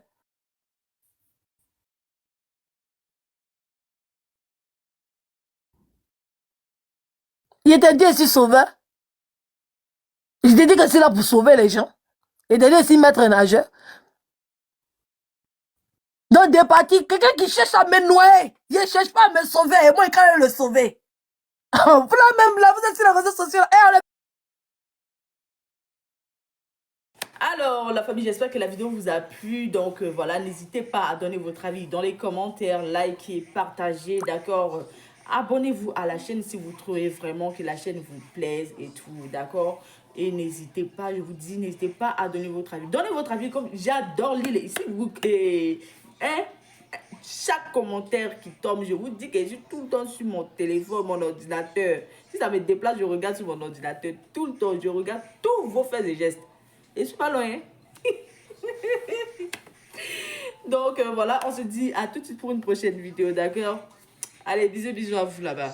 Il était Jésus sauveur. Je t'ai dit que c'est là pour sauver les gens. Et t'ai dit aussi mettre un nageur. Donc des parties, quelqu'un qui cherche à me noyer, il ne cherche pas à me sauver. Et moi, il quand même le sauver. Vous là même, là, vous êtes sur les réseaux sociaux. Alors, la famille, j'espère que la vidéo vous a plu. Donc, voilà, n'hésitez pas à donner votre avis dans les commentaires, likez, partagez, d'accord? Abonnez-vous à la chaîne si vous trouvez vraiment que la chaîne vous plaise et tout, d'accord? Et n'hésitez pas, je vous dis, n'hésitez pas à donner votre avis. Donnez votre avis comme j'adore lire ici. Chaque commentaire qui tombe, je vous dis que je suis tout le temps sur mon téléphone, mon ordinateur. Si ça me déplace, je regarde sur mon ordinateur tout le temps. Je regarde tous vos faits et gestes. Et je suis pas loin. Donc voilà, on se dit à tout de suite pour une prochaine vidéo, d'accord? Allez, bisous, bisous à vous là-bas.